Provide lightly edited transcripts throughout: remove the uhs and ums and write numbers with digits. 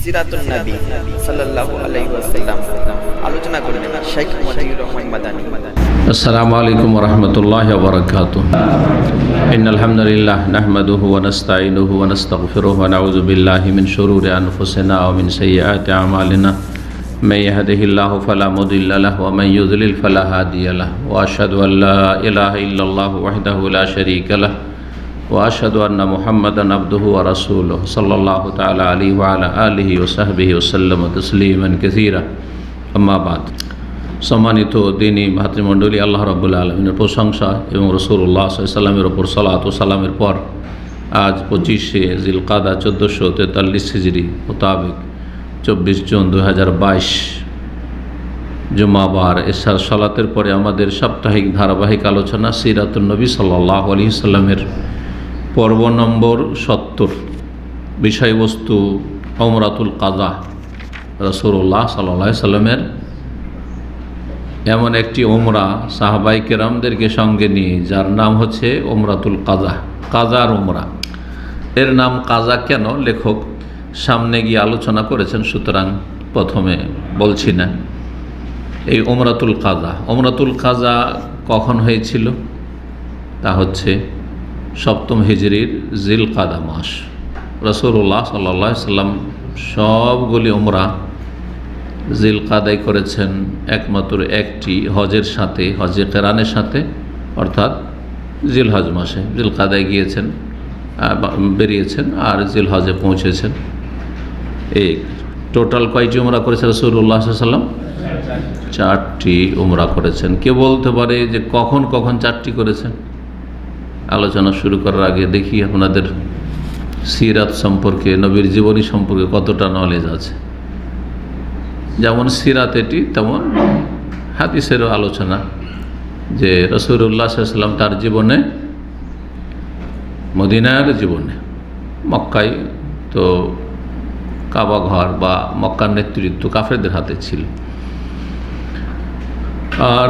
সিরাতুন নবী সাল্লাল্লাহু আলাইহি ওয়াসাল্লাম আলোচনা করবেন শেখ মতিউর রহমান মাদানী। আসসালামু আলাইকুম ওয়া রাহমাতুল্লাহি ওয়া বারাকাতুহু। ইন্নাল হামদুলিল্লাহ নাহমাদুহু ওয়া নাস্তাঈনুহু ওয়া নাস্তাগফিরুহু ওয়া নাউযু বিল্লাহি মিন শুরুরি আনফুসিনা ওয়া মিন সাইয়্যাতি আমালিনা। মান ইয়াহদিহিল্লাহু ফালা মুদিল্লা লাহু ওয়া মান ইউদ্লিল ফালা হাদিয়া লাহু। ওয়া আশহাদু আল লা ইলাহা ইল্লাল্লাহু ওয়াহদাহু লা শারীকা লাহু ওয়া আশহাদু আন্না মুহাম্মাদান আবদুহু ওয়া রাসূলুহু সাল্লাল্লাহু তাআলা আলাইহি ওয়া আলা আলিহি ওয়া সাহবিহি ওয়া সাল্লাম তাসলিমান কাসীরা। আম্মা বাদ। সম্মানিত দ্বীনী ভাতৃমণ্ডলী, আল্লাহ রাব্বুল আলামিনের প্রশংসা এবং রাসূলুল্লাহ সাল্লাল্লাহু আলাইহি ওয়াসাল্লামের ওপর সালাত ও সালামের পর আজ 25শে জিলকাদা 1443 হিজরি মোতাবেক 24 জুন 2022 জুমাবার এশার সালাতের পরে আমাদের সাপ্তাহিক ধারাবাহিক আলোচনা সিরাতুন নবী সাল্লাল্লাহু আলাইহি ওয়াসাল্লামের পর্ব নম্বর 70। বিষয়বস্তু উমরাতুল কাজা। রাসূলুল্লাহ সাল্লাল্লাহু আলাইহি ওয়াসাল্লামের এমন একটি উমরা সাহাবায়ে কেরামদেরকে সঙ্গে নিয়ে, যার নাম হচ্ছে উমরাতুল কাজা, কাজার উমরা। এর নাম কাজা কেন, লেখক সামনে গিয়ে আলোচনা করেছেন, সুতরাং প্রথমে বলছি না। এই উমরাতুল কাজা কখন হয়েছিল? তা হচ্ছে 7ম হিজরির জিলকাদা মাস। রাসূলুল্লাহ সাল্লাল্লাহু আলাইহি ওয়াসাল্লাম সবগুলি উমরা জিলকাদায় করেছেন, একমাত্র একটি হজের সাথে, হজে কেরানের সাথে, অর্থাৎ জিলহজ মাসে জিলকাদায় গিয়েছেন, বেরিয়েছেন আর জিলহজে পৌঁছেছেন। এই টোটাল কয়টি উমরা করেছেন রাসূলুল্লাহ সাল্লাল্লাহু আলাইহি ওয়াসাল্লাম? 4টি উমরা করেছেন। কে বলতে পারে যে কখন কখন 4টি করেছেন? আলোচনা শুরু করার আগে দেখি আপনাদের সিরাত সম্পর্কে, নবীর জীবনী সম্পর্কে কতটা নলেজ আছে। যেমন সিরাত এটি, তেমন হাদিসেরও আলোচনা, যে রাসূলুল্লাহ সাল্লাল্লাহু আলাইহি ওয়াসাল্লাম তার জীবনে, মদিনার জীবনে, মক্কায় তো কাবা ঘর বা মক্কার নেতৃত্ব কাফেরদের হাতে ছিল, আর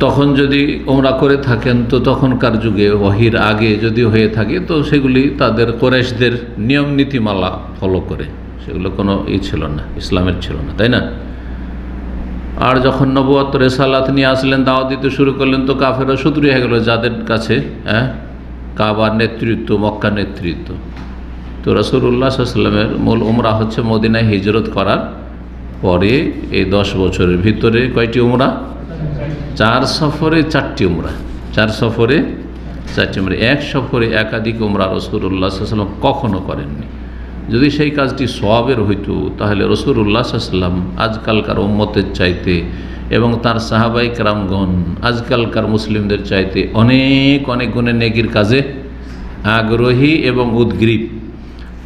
তখন যদি উমরা করে থাকেন তো তখনকার যুগে ওহীর আগে যদি হয়ে থাকে তো সেগুলি তাদের কুরাইশদের নিয়ম নীতিমালা ফলো করে, সেগুলো কোনো ছিল না, ইসলামের ছিল না, তাই না? আর যখন নবুয়ত রিসালাত নিয়ে আসলেন, দাওয়াত দিতে শুরু করলেন, তো কাফেররা শত্রু হয়ে গেল যাদের কাছে কাবার নেতৃত্ব, মক্কার নেতৃত্ব। তো রাসূলুল্লাহ সাল্লাল্লাহু আলাইহি ওয়াসাল্লামের মূল উমরা হচ্ছে মদিনায় হিজরত করার পরে এই 10 বছরের ভিতরে কয়টি উমরা? 4 সফরে 4টি উমরা। 4 সফরে 4টি উমরা। এক সফরে একাধিক উমরা রাসূলুল্লাহ সাল্লাল্লাহু আলাইহি ওয়াসাল্লাম কখনো করেননি। যদি সেই কাজটি সওয়াবের হইতো তাহলে রাসূলুল্লাহ সাল্লাল্লাহু আলাইহি ওয়াসাল্লাম আজকালকার উম্মতের চাইতে এবং তার সাহাবায়ে কেরামগণ আজকালকার মুসলিমদের চাইতে অনেক অনেক গুণে নেকির কাজে আগ্রহী এবং উদ্গ্রীব।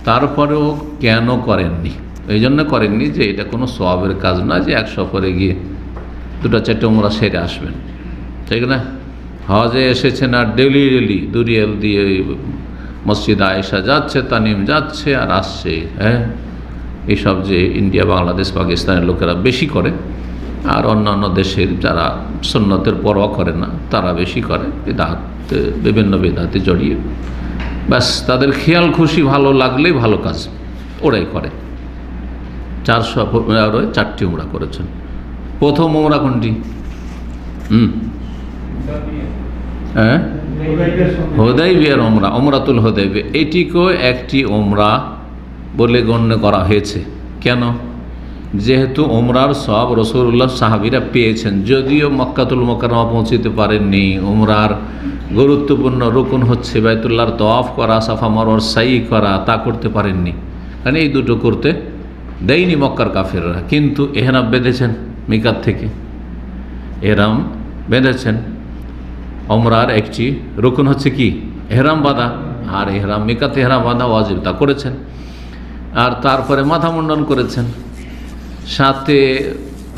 তারপরেও কেন করেননি? এই জন্য করেননি যে এটা কোনো সওয়াবের কাজ না, যে এক সফরে গিয়ে 2-4টা উমরা সেরে আসবেন, ঠিক না? হজে এসেছেন আর ডেলি দুরিয়াল দিয়ে মসজিদ আয়েশা যাচ্ছে, তানিম যাচ্ছে আর আসছে। এইসব যে ইন্ডিয়া, বাংলাদেশ, পাকিস্তানের লোকেরা বেশি করে, আর অন্যান্য দেশের যারা সুন্নতের পরোয়া করে না তারা বেশি করে, বিভিন্ন বিদআতে জড়িয়ে, ব্যাস তাদের খেয়াল খুশি, ভালো লাগলেই ভালো কাজ ওরাই করে। 4টি উমরা করেছেন। প্রথম উমরা কোনটি? হুদাইবিয়ার উমরা, উমরাতুল হুদাইবিয়া। এটিকেও একটি উমরা বলে গণ্য করা হয়েছে। কেন? যেহেতু উমরার সব রাসূলুল্লাহ সাহাবীরা পেয়েছেন, যদিও মক্কাতুল মুকাররমা পৌঁছতে পারেননি। উমরার গুরুত্বপূর্ণ রুকুন হচ্ছে বাইতুল্লাহর তওয়াফ করা, সাফা মারওয়ার সাই করা, তা করতে পারেননি, কারণ এই দুটো করতে দেয়নি মক্কার কাফেররা। কিন্তু ইহরাম বেঁধেছেন, মিকাত থেকে ইহরাম বেঁধেছেন। উমরার একটি রুকুন হচ্ছে কি? ইহরাম বাঁধা, আর ইহরাম, মিকাত ইহরাম বাঁধা ওয়াজিব, তা করেছেন। আর তারপরে মাথা মুন্ডন করেছেন, সাথে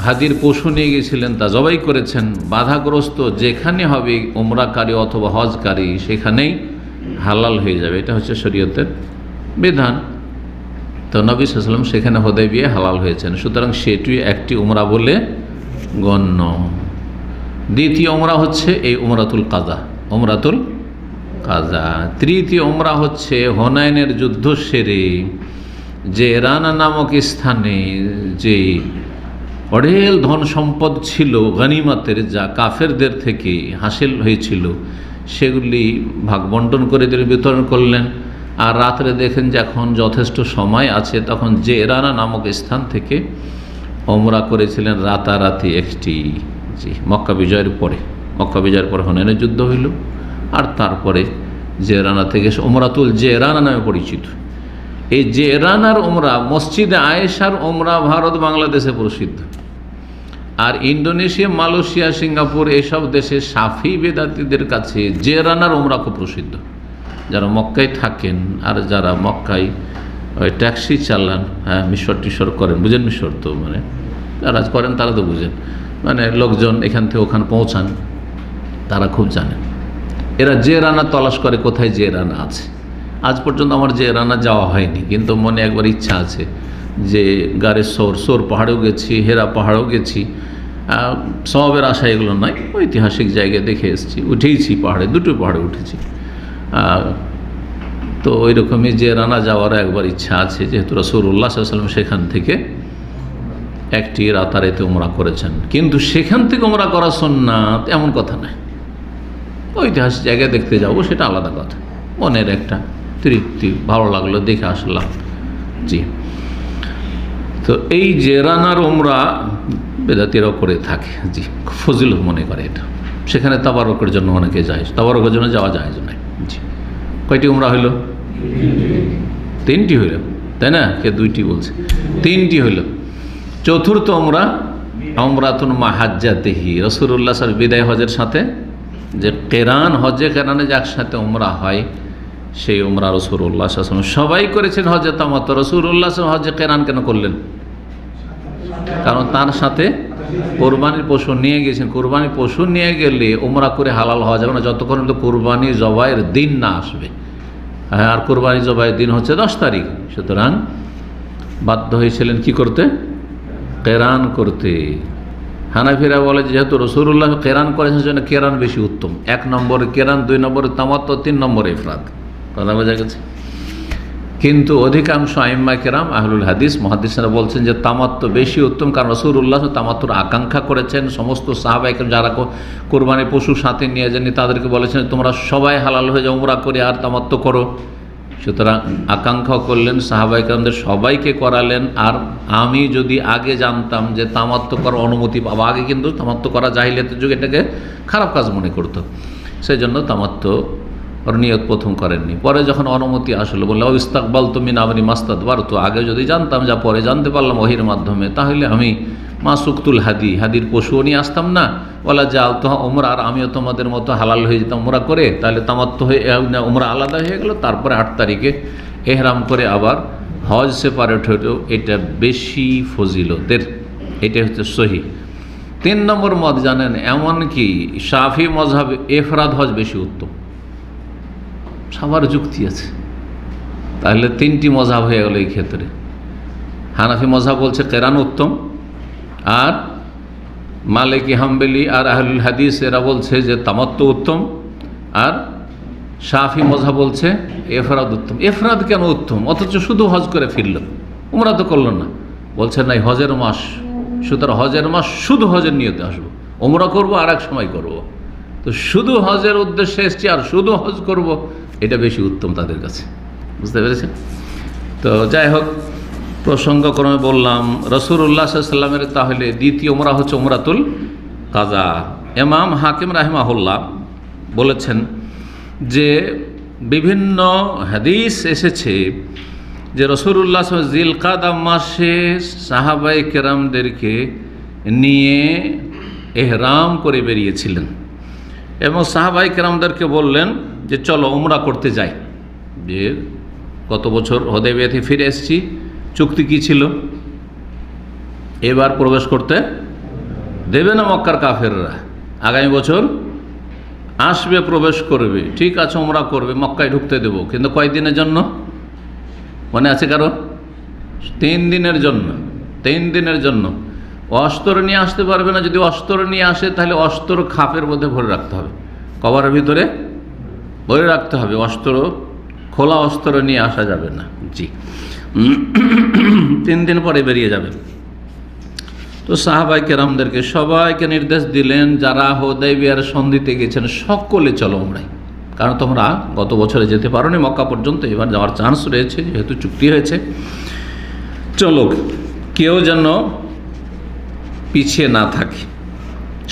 হাদির পশু নিয়ে গিয়েছিলেন, তা জবাই করেছেন। বাধাগ্রস্ত যেখানে হবে উমরাকারী অথবা হজকারী সেখানেই হালাল হয়ে যাবে, এটা হচ্ছে শরীয়তের বিধান। তো নবী সাল্লাল্লাহু আলাইহি ওয়াসাল্লাম সেখানে হুদাইবিয়ায় হালাল হয়েছেন, সুতরাং সেটি একটি উমরা বলে গণ্য। দ্বিতীয় উমরা হচ্ছে এই উমরাতুল কাজা। তৃতীয় উমরা হচ্ছে হুনাইনের যুদ্ধ সেরে জেরানা নামক স্থানে যে অঢেল ধন সম্পদ ছিল গনিমতের, যা কাফেরদের থেকে হাসিল হয়েছিল, সেগুলি ভাগ বন্টন করে দিলেন, বিতরণ করলেন। আর রাত্রে দেখেন যে এখন যথেষ্ট সময় আছে, তখন জেরানা নামক স্থান থেকে ওমরা করেছিলেন রাতারাতি একটি। জি, মক্কা বিজয়ের পরে হুনাইনের যুদ্ধ হইল, আর তারপরে জেরানা থেকে ওমরাতুল জেরানা নামে পরিচিত। এই জেরানার ওমরা, মসজিদে আয়েশার ওমরা ভারত বাংলাদেশে প্রসিদ্ধ। আর ইন্দোনেশিয়া, মালয়েশিয়া, সিঙ্গাপুর এইসব দেশে শাফি বেদাতীদের কাছে জেরানার ওমরা খুব প্রসিদ্ধ। যারা মক্কায় থাকেন আর যারা মক্কায় ওই ট্যাক্সি চালান, হ্যাঁ, মিশর টিশর করেন, বুঝেন মিশর তো, মানে যারা করেন তারা তো বুঝেন, মানে লোকজন এখান থেকে ওখানে পৌঁছান, তারা খুব জানেন। এরা জেরানা তলাশ করে কোথায় জেরানা আছে। আজ পর্যন্ত আমার জেরানা যাওয়া হয়নি, কিন্তু মনে একবার ইচ্ছা আছে যে গাড়ির সোর পাহাড়েও গেছি, হেরা পাহাড়েও গেছি, সবের আশা এগুলো নয়, ঐতিহাসিক জায়গায় দেখে এসেছি, উঠেইছি পাহাড়ে, দুটো পাহাড়ে উঠেছি। তো ওই রকমই জেরানা যাওয়ার একবার ইচ্ছা আছে, যেহেতু রাসূলুল্লাহ সাল্লাল্লাহু আলাইহি ওয়াসাল্লাম সেখান থেকে একটি রাতারাতি উমরা করেছেন। কিন্তু সেখান থেকে উমরা করা সুন্নাত এমন কথা নয়। ঐতিহাসিক জায়গায় দেখতে যাব সেটা আলাদা কথা, মনের একটা তৃপ্তি, ভালো লাগলো, দেখে আসলাম। জি, তো এই জেরানার উমরা বেদাতিরাও করে থাকে। জি, ফজিল মনে করে এটা। সেখানে তাবারকের জন্য অনেকে যায়, তাবারকের জন্য যাওয়া যায় না। জি, কয়টি উমরা হইল? 3টি হইল, তাই না? কে 2টি বলছে? 3টি হইল। চতুর্থ উমরা উমরাতুন মা হাজ্জাতিহি, রাসূলুল্লাহ সাল্লাল্লাহু আলাইহি বিদায় হজের সাথে যে কেরান, হজে কেরানে যে একসাথে উমরা হয়, সেই উমরা রাসূলুল্লাহ সাল্লাল্লাহু আলাইহি ওয়াসাল্লাম সবাই করেছেন হজে তামাত্তু। রাসূলুল্লাহ সাল্লাল্লাহু আলাইহি হজে কেরান কেন করলেন? কারণ তার সাথে কোরবানির পশু নিয়ে গেছেন। কোরবানির পশু নিয়ে গেলে উমরা করে হালাল হওয়া যাবে না যতক্ষণ পর্যন্ত কোরবানি জবাইয়ের দিন না আসবে। হ্যাঁ, আর কোরবানি জবাইয়ের দিন হচ্ছে 10 তারিখ। সুতরাং বাধ্য হয়েছিলেন কি করতে? কেরান করতে। হানাফিরা বলে যেহেতু রাসূলুল্লাহ কেরান করেছেন, জন্য কেরান বেশি উত্তম। 1 নম্বরে কেরান, 2 নম্বরে তামাত্তু, 3 নম্বরে ইফরাদ। কথা বোঝা গেছে? কিন্তু অধিকাংশ আইম্মা কেরাম, আহলুল হাদিস, মুহাদ্দিসরা বলছেন যে তামাত্তু বেশি উত্তম, কারণ রাসূলুল্লাহ তামাত্তুর আকাঙ্ক্ষা করেছেন। সমস্ত সাহাবায়ে কেরাম যারা কোরবানি পশু সাথে নিয়ে যাননি তাদেরকে বলেছেন তোমরা সবাই হালাল হয়ে যাও, উমরা করে আর তামাত্তু করো। সুতরাং আকাঙ্ক্ষা করলেন, সাহাবায়ে কেরামদের সবাইকে করালেন। আর আমি যদি আগে জানতাম যে তামাত্তু করার অনুমতি পাবো, আগে কিন্তু তামাত্তু করা জাহিলিয়াতের যুগে এটাকে খারাপ কাজ মনে করতো, সেই জন্য তামাত্তু ওর নিয়ত প্রথম করেননি। পরে যখন অনুমতি আসলো বললো ইস্তাকবালতু মিন আমরি মাস্তাদবারতু, আগে যদি জানতাম, যা পরে জানতে পারলাম ওহির মাধ্যমে, তাহলে আমি মাসুকতুল হাদির পশুও নিয়ে আসতাম না, ওলা জালতু উমরা, আর আমিও তোমাদের মতো হালাল হয়ে যেতাম উমরা করে। তাহলে তামাত্তু হয়ে উমরা আলাদা হয়ে গেল। তারপরে 8 তারিখে এহরাম করে আবার হজ সেপারেট হইলেও এটা বেশি ফজিলতের, এটা হচ্ছে সহি। 3 নম্বর মত জানেন, এমনকি শাফি মযহাবে ইফরাদ হজ বেশি উত্তম। সবার যুক্তি আছে। তাহলে 3টি মযহাব হয়ে গেল এই ক্ষেত্রে। হানাফি মযহাব বলছে কেরান উত্তম, আর মালিকি, হাম্বলি আর আহলুল হাদিস এরা বলছে যে তামাত্তু উত্তম, আর শাফি মযহাব বলছে ইফরাদ উত্তম। ইফরাদ কেন উত্তম? অথচ শুধু হজ করে ফিরল, উমরা তো করল না। বলছে নাই, হজের মাস, সুতরাং হজের মাস শুধু হজের নিয়তে আসবো, উমরা করবো আর এক সময় করবো। তো শুধু হজের উদ্দেশ্যে এসছি আর শুধু হজ করব, এটা বেশি উত্তম তাদের কাছে। বুঝতে পেরেছেন? তো যাই হোক, প্রসঙ্গক্রমে বললাম রাসূলুল্লাহ সাল্লাল্লাহু আলাইহি ওয়াসাল্লামের তাহলে দ্বিতীয় উমরা হচ্ছে উমরাতুল কাজা। ইমাম হাকিম রাহিমাহুল্লাহ বলেছেন যে বিভিন্ন হাদিস এসেছে যে রাসূলুল্লাহ সাল্লাল্লাহু আলাইহি ওয়াসাল্লাম জিলকাদা মাসে সাহাবায়ে কেরামদেরকে নিয়ে ইহরাম করে বেরিয়েছিলেন এবং সাহাবায়ে কেরামদেরকে বললেন যে চলো উমরা করতে যাই। যে গত বছর হুদায়বিয়া থেকে ফিরে এসেছি, চুক্তি কী ছিল? এবার প্রবেশ করতে দেবে না মক্কার কাফেররা, আগামী বছর আসবে, প্রবেশ করবে। ঠিক আছে, উমরা করবে, মক্কায় ঢুকতে দেব, কিন্তু কয়দিনের জন্য মনে আছে কারো? 3 দিনের জন্য। 3 দিনের জন্য। অস্ত্র নিয়ে আসতে পারবে না। যদি অস্ত্র নিয়ে আসে তাহলে অস্ত্র খাপের মধ্যে ভরে রাখতে হবে, কভারের ভিতরে ভরে রাখতে হবে। অস্ত্র খোলা অস্ত্র নিয়ে আসা যাবে না। জি, 3 দিন পরে বেরিয়ে যাবে। তো সাহাবায়ে কেরামদেরকে সবাইকে নির্দেশ দিলেন, যারা হুদায়বিয়ার সন্ধিতে গেছেন সকলে চলো উমরায়, কারণ তোমরা গত বছরে যেতে পারোনি মক্কা পর্যন্ত, এবার যাওয়ার চান্স রয়েছে, যেহেতু চুক্তি হয়েছে, চলো, কেউ যেন পিছিয়ে না থাকে।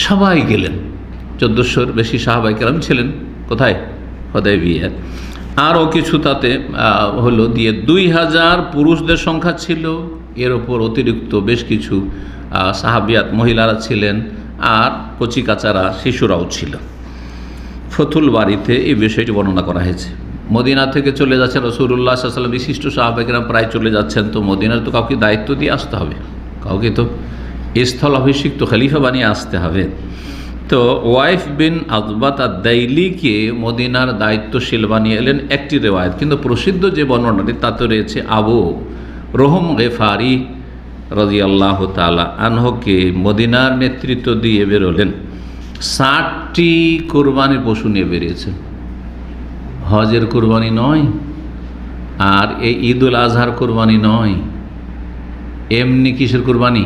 সবাই গেলেন। 1400-র বেশি সাহাবায়ে কেরাম ছিলেন কোথায়? হুদায়বিয়ায়। আরও কিছু তাতে হলো দিয়ে 2000 পুরুষদের সংখ্যা ছিল, এর ওপর অতিরিক্ত বেশ কিছু সাহাবিয়াত মহিলারা ছিলেন, আর কচিকাচারা শিশুরাও ছিল। ফতুল বাড়িতে এই বিষয়টি বর্ণনা করা হয়েছে। মদিনা থেকে চলে যাচ্ছেন রাসূলুল্লাহ সাল্লাল্লাহু আলাইহি ওয়াসাল্লাম, বিশিষ্ট সাহাবায়ে কেরাম প্রায় চলে যাচ্ছেন। তো মদিনার তো কাউকে দায়িত্ব দিয়ে আসতে হবে, কাউকে তো স্থল অভিষিক্ত খলিফা বানিয়ে আসতে হবে। তো ওয়াইফ বিন আজবাত আদ-দাইলিকে মদিনার দায়িত্বশীল বানিয়ে এলেন একটি রেওয়ায়েত, কিন্তু প্রসিদ্ধ যে বর্ণনাটি তাতে রয়েছে আবু রোহম গেফারি রাদিয়াল্লাহু তাআলা আনহুকে মদিনার নেতৃত্ব দিয়ে বেরোলেন। 60টি কোরবানির পশু নিয়ে বেরিয়েছেন। হজের কোরবানি নয়, আর এই ঈদুল আজহার কোরবানি নয়, এমনি কিসের কোরবানি?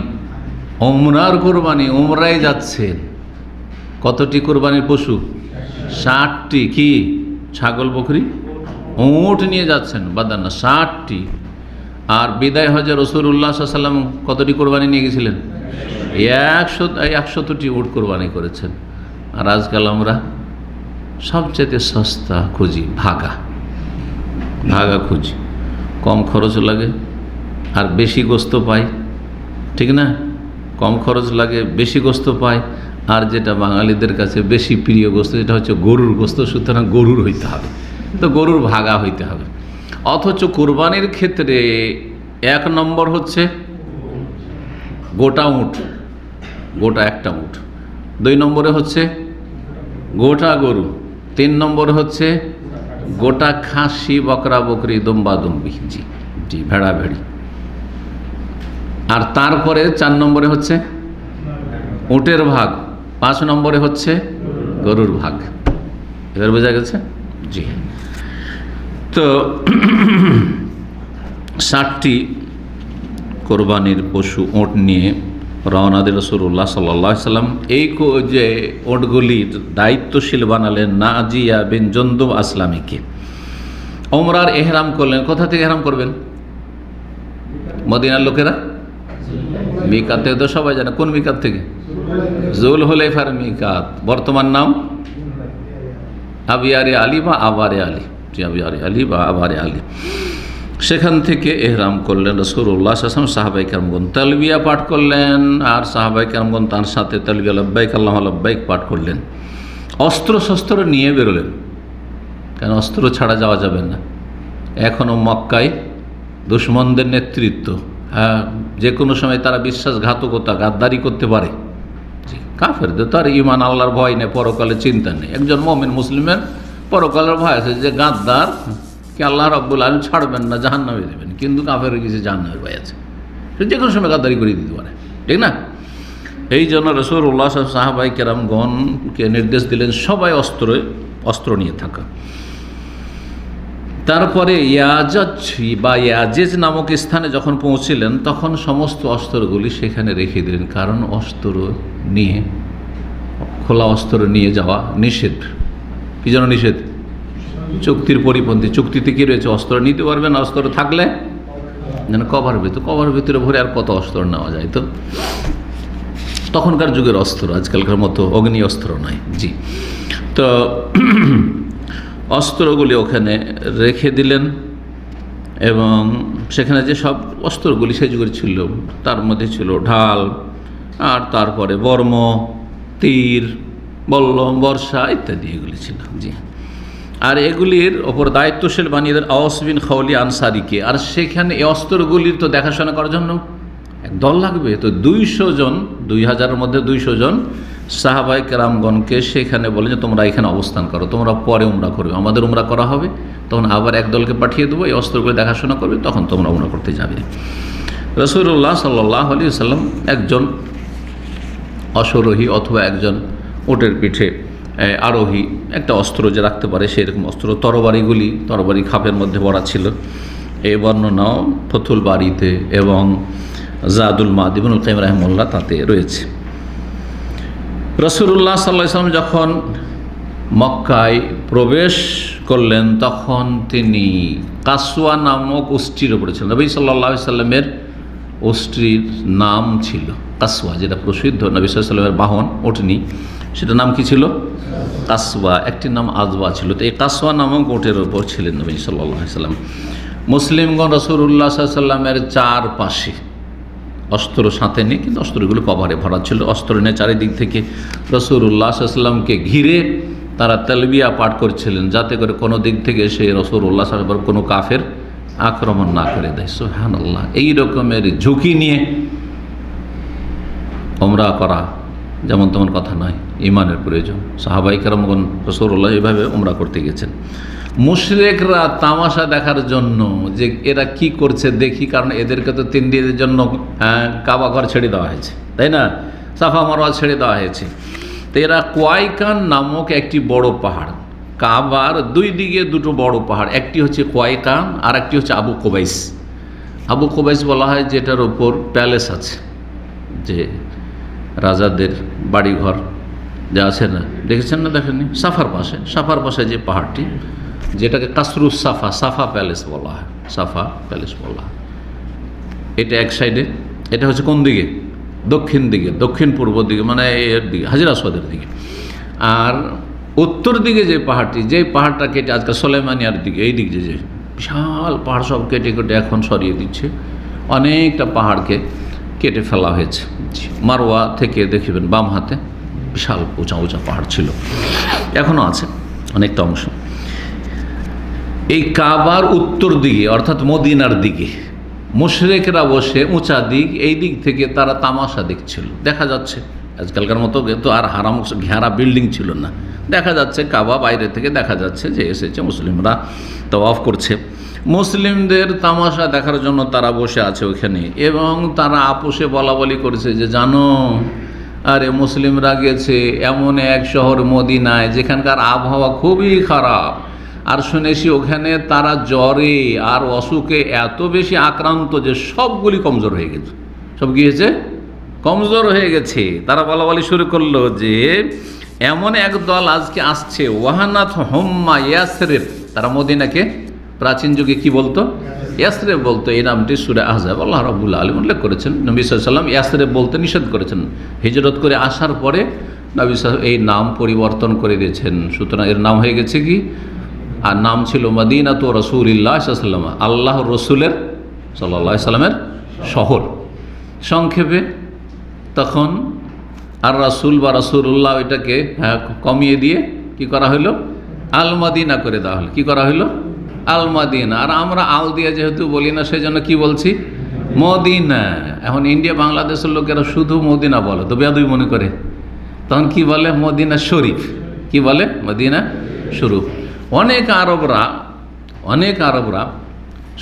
ওমরার কোরবানি। ওমরায় যাচ্ছেন। কতটি কোরবানির পশু? 60টি। কি? ছাগল, বকরি, উট নিয়ে যাচ্ছেন, বাদানা 60টি। আর বিদায় হজে রাসূলুল্লাহ সাল্লাল্লাহু আলাইহি ওয়াসাল্লাম কতটি কোরবানি নিয়ে গেছিলেন? 100টি উট কোরবানি করেছেন। আর আজকাল আমরা সবচেয়ে সস্তা খুঁজি, ভাগা খুঁজি, কম খরচ লাগে আর বেশি গোস্ত পাই, ঠিক না? কম খরচ লাগে, বেশি গোস্ত পাই, আর যেটা বাঙালিদের কাছে বেশি প্রিয় গোস্ত যেটা হচ্ছে গরুর গোস্ত, সুতরাং গরুর হইতে হবে, তো গরুর ভাগা হইতে হবে। অথচ কোরবানির ক্ষেত্রে 1 নম্বর হচ্ছে গোটা উট, গোটা একটা উট। 2 নম্বরে হচ্ছে গোটা গরু। 3 নম্বরে হচ্ছে গোটা খাসি, বকরা বকরি, দুম্বা দুম্বি, জি ভেড়া ভেড়ি। আর তারপরে 4 নম্বরে হচ্ছে উটের ভাগ, 5 নম্বরে হচ্ছে গরুর ভাগ। এবার বোঝা গেছে? জি। তো 60টি কোরবানির পশু উট নিয়ে রওনা দিল রাসূলুল্লাহ সাল্লাল্লাহু আলাইহি ওয়াসাল্লাম। এই যে উটগুলির দায়িত্বশীল বানালেন নাজিয়া বিন জুনদুব আসলামীকে। ওমরার এহরাম করলেন। কোথা থেকে এহরাম করবেন? মদিনার লোকেরা মিকাত থেকে তো সবাই জানে। কোন মিকাত থেকে? জুলহুলাইফার মিকাত, বর্তমান নাম আবিয়ারে আলী বা আবারে আলী, জি আবিয়ারে আলী বা আবারে আলী। সেখান থেকে এহরাম করলেন রাসূলুল্লাহ সাল্লাল্লাহু আলাইহি ওয়াসাল্লাম। সাহাবায়ে কেরামগণ তালবিয়া পাঠ করলেন, আর সাহাবায়ে কেরামগণ তার সাথে তালবিয়া লাব্বাইক আল্লাহুম্মা লাব্বাইক পাঠ করলেন। অস্ত্র শস্ত্র নিয়ে বেরোলেন, কারণ অস্ত্র ছাড়া যাওয়া যাবে না। এখনও মক্কায় দুশমনদের নেতৃত্ব, যে কোনো সময় তারা বিশ্বাসঘাতকতা, গাদ্দারি করতে পারে। কাফেরদের তো আর ঈমান আল্লাহর ভয় নেই, পরকালে চিন্তা নেই। একজন মুমিন মুসলিমের পরকালের ভয় আছে যে গাদ্দার কে আল্লাহ রাব্বুল আলামিন ছাড়বেন না, জাহান্নামে দেবেন, কিন্তু কাফের কিছু জাহান্নামের ভয় আছে, যে কোনো সময় গাদ্দারি করে দিতে পারে, ঠিক না? এই জন্য রাসূলুল্লাহ সাহাবায়ে কেরামগণকে নির্দেশ দিলেন সবাই অস্ত্র নিয়ে থাকা। তারপরে ইয়াজেজ নামক স্থানে যখন পৌঁছিলেন তখন সমস্ত অস্ত্রগুলি সেখানে রেখে দিলেন, কারণ অস্ত্র নিয়ে, খোলা অস্ত্র নিয়ে যাওয়া নিষেধ। কি যেন নিষেধ? চুক্তির পরিপন্থী। চুক্তিতে কি রয়েছে? অস্ত্র নিতে পারবেন, অস্ত্র থাকলে যেন কভার ভিতরে ভরে আর কত অস্ত্র নেওয়া যায়। তো তখনকার যুগের অস্ত্র, আজকালকার মতো অগ্নি অস্ত্র নয়। জি, তো অস্ত্রগুলি ওখানে রেখে দিলেন, এবং সেখানে যে সব অস্ত্রগুলি সেই যুগের ছিল তার মধ্যে ছিল ঢাল, আর তারপরে বর্ম, তীর, বল্লম, বর্ষা ইত্যাদি এগুলি ছিল। জি, আর এগুলির ওপর দায়িত্বশীল বানিয়ে দেন আওস বিন খাওলি আনসারিকে। আর সেখানে এই অস্ত্রগুলির তো দেখাশোনা করার জন্য এক দল লাগবে। তো 200 জন, 2000-এর মধ্যে 200 জন সাহাবায়ে কেরামগণকে সেখানে বলে যে তোমরা এখানে অবস্থান করো, তোমরা পরে উমরা করবে, আমাদের উমরা করা হবে, তখন আবার এক দলকে পাঠিয়ে দেবো, এই অস্ত্রগুলো দেখাশোনা করবে, তখন তোমরা উমরা করতে যাবে। রাসূলুল্লাহ সাল্লাল্লাহু আলাইহি ওয়াসাল্লাম একজন অশ্বরোহী অথবা একজন উটের পিঠে আরোহী একটা অস্ত্র যে রাখতে পারে সেরকম অস্ত্র, তরবারি খাপের মধ্যে ভরা ছিল। এই বর্ণনাও ফতুল বাড়িতে এবং জাদুল মাদ ইবনুল কাইয়িম রাহিমাহুল্লাহ তাতে রয়েছে। রাসূলুল্লাহ সাল্লাল্লাহু আলাইহি ওয়াসাল্লাম যখন মক্কায় প্রবেশ করলেন তখন তিনি কাসওয়া নামক উষ্ট্রির উপরে ছিলেন। নবী সাল্লাল্লাহু আলাইহি ওয়াসাল্লামের উষ্ট্রির নাম ছিল কাসওয়া, যেটা প্রসিদ্ধ নবী সাল্লাল্লাহু আলাইহি ওয়াসাল্লামের বাহন ওঠেনি, সেটার নাম কি ছিল? কাসওয়া। একটির নাম আজওয়া ছিল। তো এই কাসওয়া নামক ওটের ওপর ছিলেন নবী সাল্লাল্লাহু আলাইহি ওয়াসাল্লাম। মুসলিমগণ রাসূলুল্লাহ সাল্লাল্লাহু আলাইহি ওয়াসাল্লামের চারপাশে, অস্ত্র সাথে নেই কিন্তু অস্ত্রগুলো কভারে ভরা ছিল, অস্ত্র নিয়ে চারিদিক থেকে রাসূলুল্লাহ সাল্লাল্লাহু আলাইহি ওয়াসাল্লামকে ঘিরে তারা তালবিয়া পাঠ করছিলেন, যাতে করে কোনো দিক থেকে সে রাসূলুল্লাহ সাল্লাল্লাহু আলাইহি ওয়াসাল্লাম কোনো কাফের আক্রমণ না করে দেয়। সুবহানাল্লাহ। এই রকমের ঝুঁকি নিয়ে উমরা করা যেমন তেমন কথা নয়, ঈমানের প্রয়োজন। সাহাবায়ে কেরামগণ রাসূলুল্লাহ এইভাবে উমরা করতে গেছেন। মুশরিকরা তামাশা দেখার জন্য যে এরা কি করছে দেখি, কারণ এদেরকে তো 3 দিনের জন্য কাবা ঘর ছেড়ে দেওয়া হয়েছে, তাই না? সাফা মারওয়া ছেড়ে দেওয়া হয়েছে। তো এরা কোয়াইকান নামক একটি বড় পাহাড়, কাবার 2 দিকে 2টো বড় পাহাড়, একটি হচ্ছে কোয়াইকান আর একটি হচ্ছে আবু কুবাইস। আবু কুবাইস বলা হয় যেটার ওপর প্যালেস আছে, যে রাজাদের বাড়িঘর যা আছে না, দেখেছেন না? দেখেননি? সাফার পাশে যে পাহাড়টি, যেটাকে কাসরুস সাফা প্যালেস বলা হয়, সাফা প্যালেস বলা হয়। এটা এক সাইডে, এটা হচ্ছে কোন দিকে? দক্ষিণ দিকে, দক্ষিণ পূর্ব দিকে, মানে এর দিকে, হাজির আসওয়াদের দিকে। আর উত্তর দিকে যে পাহাড়টি, যেই পাহাড়টা কেটে আজকাল সোলেমানিয়ার দিকে, এই দিকে যে বিশাল পাহাড় সব কেটে কেটে এখন সরিয়ে দিচ্ছে, অনেকটা পাহাড়কে কেটে ফেলা হয়েছে। মারওয়া থেকে দেখবেন বাম হাতে বিশাল উঁচা উঁচা পাহাড় ছিল, এখনও আছে অনেকটা অংশ। এই কাবার উত্তর দিকে অর্থাৎ মদিনার দিকে মুশরিকরা বসে উঁচা দিক, এই দিক থেকে তারা তামাশা দেখছিল। দেখা যাচ্ছে আজকালকার মতো তো আর হারাম ঘেরা বিল্ডিং ছিল না, দেখা যাচ্ছে কাবা বাইরে থেকে দেখা যাচ্ছে যে এসেছে, মুসলিমরা তাওয়াফ করছে। মুসলিমদের তামাশা দেখার জন্য তারা বসে আছে ওখানে, এবং তারা আপোষে বলাবলি করেছে যে জানো, আরে মুসলিমরা গেছে এমন এক শহর মদিনায় যেখানকার আবহাওয়া খুবই খারাপ, আর শুনেছি ওখানে তারা জ্বরে আর অসুখে এত বেশি আক্রান্ত যে সবগুলি কমজোর হয়ে গেছে। সব কি হয়েছে? কমজোর হয়ে গেছে। তারা বলাবলি শুরু করলো যে এমন এক দল আজকে আসছে, ওয়াহানাত হোম্মা ইয়াসরিব। তারা মদিনাকে প্রাচীন যুগে কি বলতো? ইয়াসরিব বলতো। এই নামটি সূরা আহজাব আল্লাহ রাব্বুল আলামিন উল্লেখ করেছেন। নবী সাল্লাল্লাহু আলাইহি ওয়াসাল্লাম ইয়াসরিব বলতে নিষেধ করেছেন। হিজরত করে আসার পরে নবী সাল্লাল্লাহু এই নাম পরিবর্তন করে দিয়েছেন। সুতরাং এর নাম হয়ে গেছে কি? আর নাম ছিল মদিনাতু রাসূলিল্লাহ সাল্লাল্লাহু আলাইহি ওয়াসাল্লাম, আল্লাহর রসুলের সাল্লাল্লাহু আলাইহি ওয়াসাল্লামের শহর। সংক্ষেপে তখন আর রাসূল বা রাসূলুল্লাহ এটাকে কমিয়ে দিয়ে কি করা হলো? আল মদিনা করে দেওয়া হলো। কি করা হলো? আল মদিনা। আর আমরা আল দিয়ে যেহেতু বলি না, সেই জন্য কী বলছি? মদিনা। এখন ইন্ডিয়া বাংলাদেশের লোকেরা শুধু মদিনা বলে, তো বেয়াদবি মনে করে, তখন কি বলে? মদিনা শরীফ। কি বলে? মদিনা শরীফ। অনেক আরবরা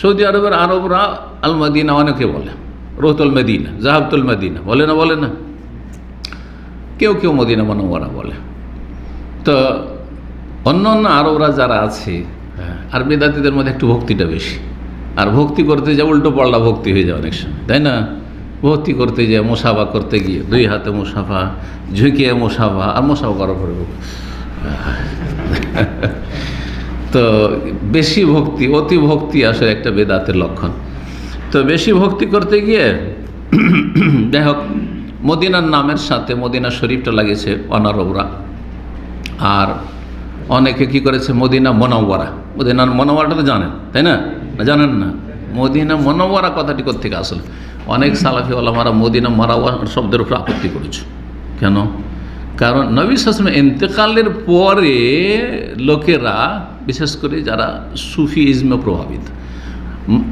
সৌদি আরবের আরবরা আল মদিনা অনেকে বলে, রোহতুল মদিনা, জাহাবতুল মদিনা বলে না, কেউ কেউ মদিনা মুনাওয়ারা বলে। তো অন্য অন্য আরবরা যারা আছে, আর বেদাতীদের মধ্যে একটু ভক্তিটা বেশি, আর ভক্তি করতে যায় উল্টো পাল্টা ভক্তি হয়ে যায় অনেক সময়, তাই না? ভক্তি করতে যায় মুসাফা করতে গিয়ে 2 হাতে মুসাফা, ঝুঁকিয়ে মুসাফা, আর মুসাফা করার পরে তো বেশি ভক্তি, অতি ভক্তি আসলে একটা বেদাতের লক্ষণ। তো বেশি ভক্তি করতে গিয়ে যাই হোক মদিনার নামের সাথে মদিনা শরীফটা লাগিয়েছে অনারবরা, আর অনেকে কি করেছে? মদিনা মুনাওয়ারা। মদিনার মুনাওয়ারাটা তো জানেন, তাই না? জানেন না? মদিনা মুনাওয়ারা কথাটি কোত্থেকে আসলে? অনেক সালাফি ওলামারা মদিনা মুনাওয়ারা শব্দের উপর আপত্তি করেছে। কেন? কারণ নবী সাল্লাল্লাহু আলাইহি ওয়াসাল্লাম ইন্তেকালের পরে লোকেরা, বিশেষ করে যারা সুফি ইজমে প্রভাবিত,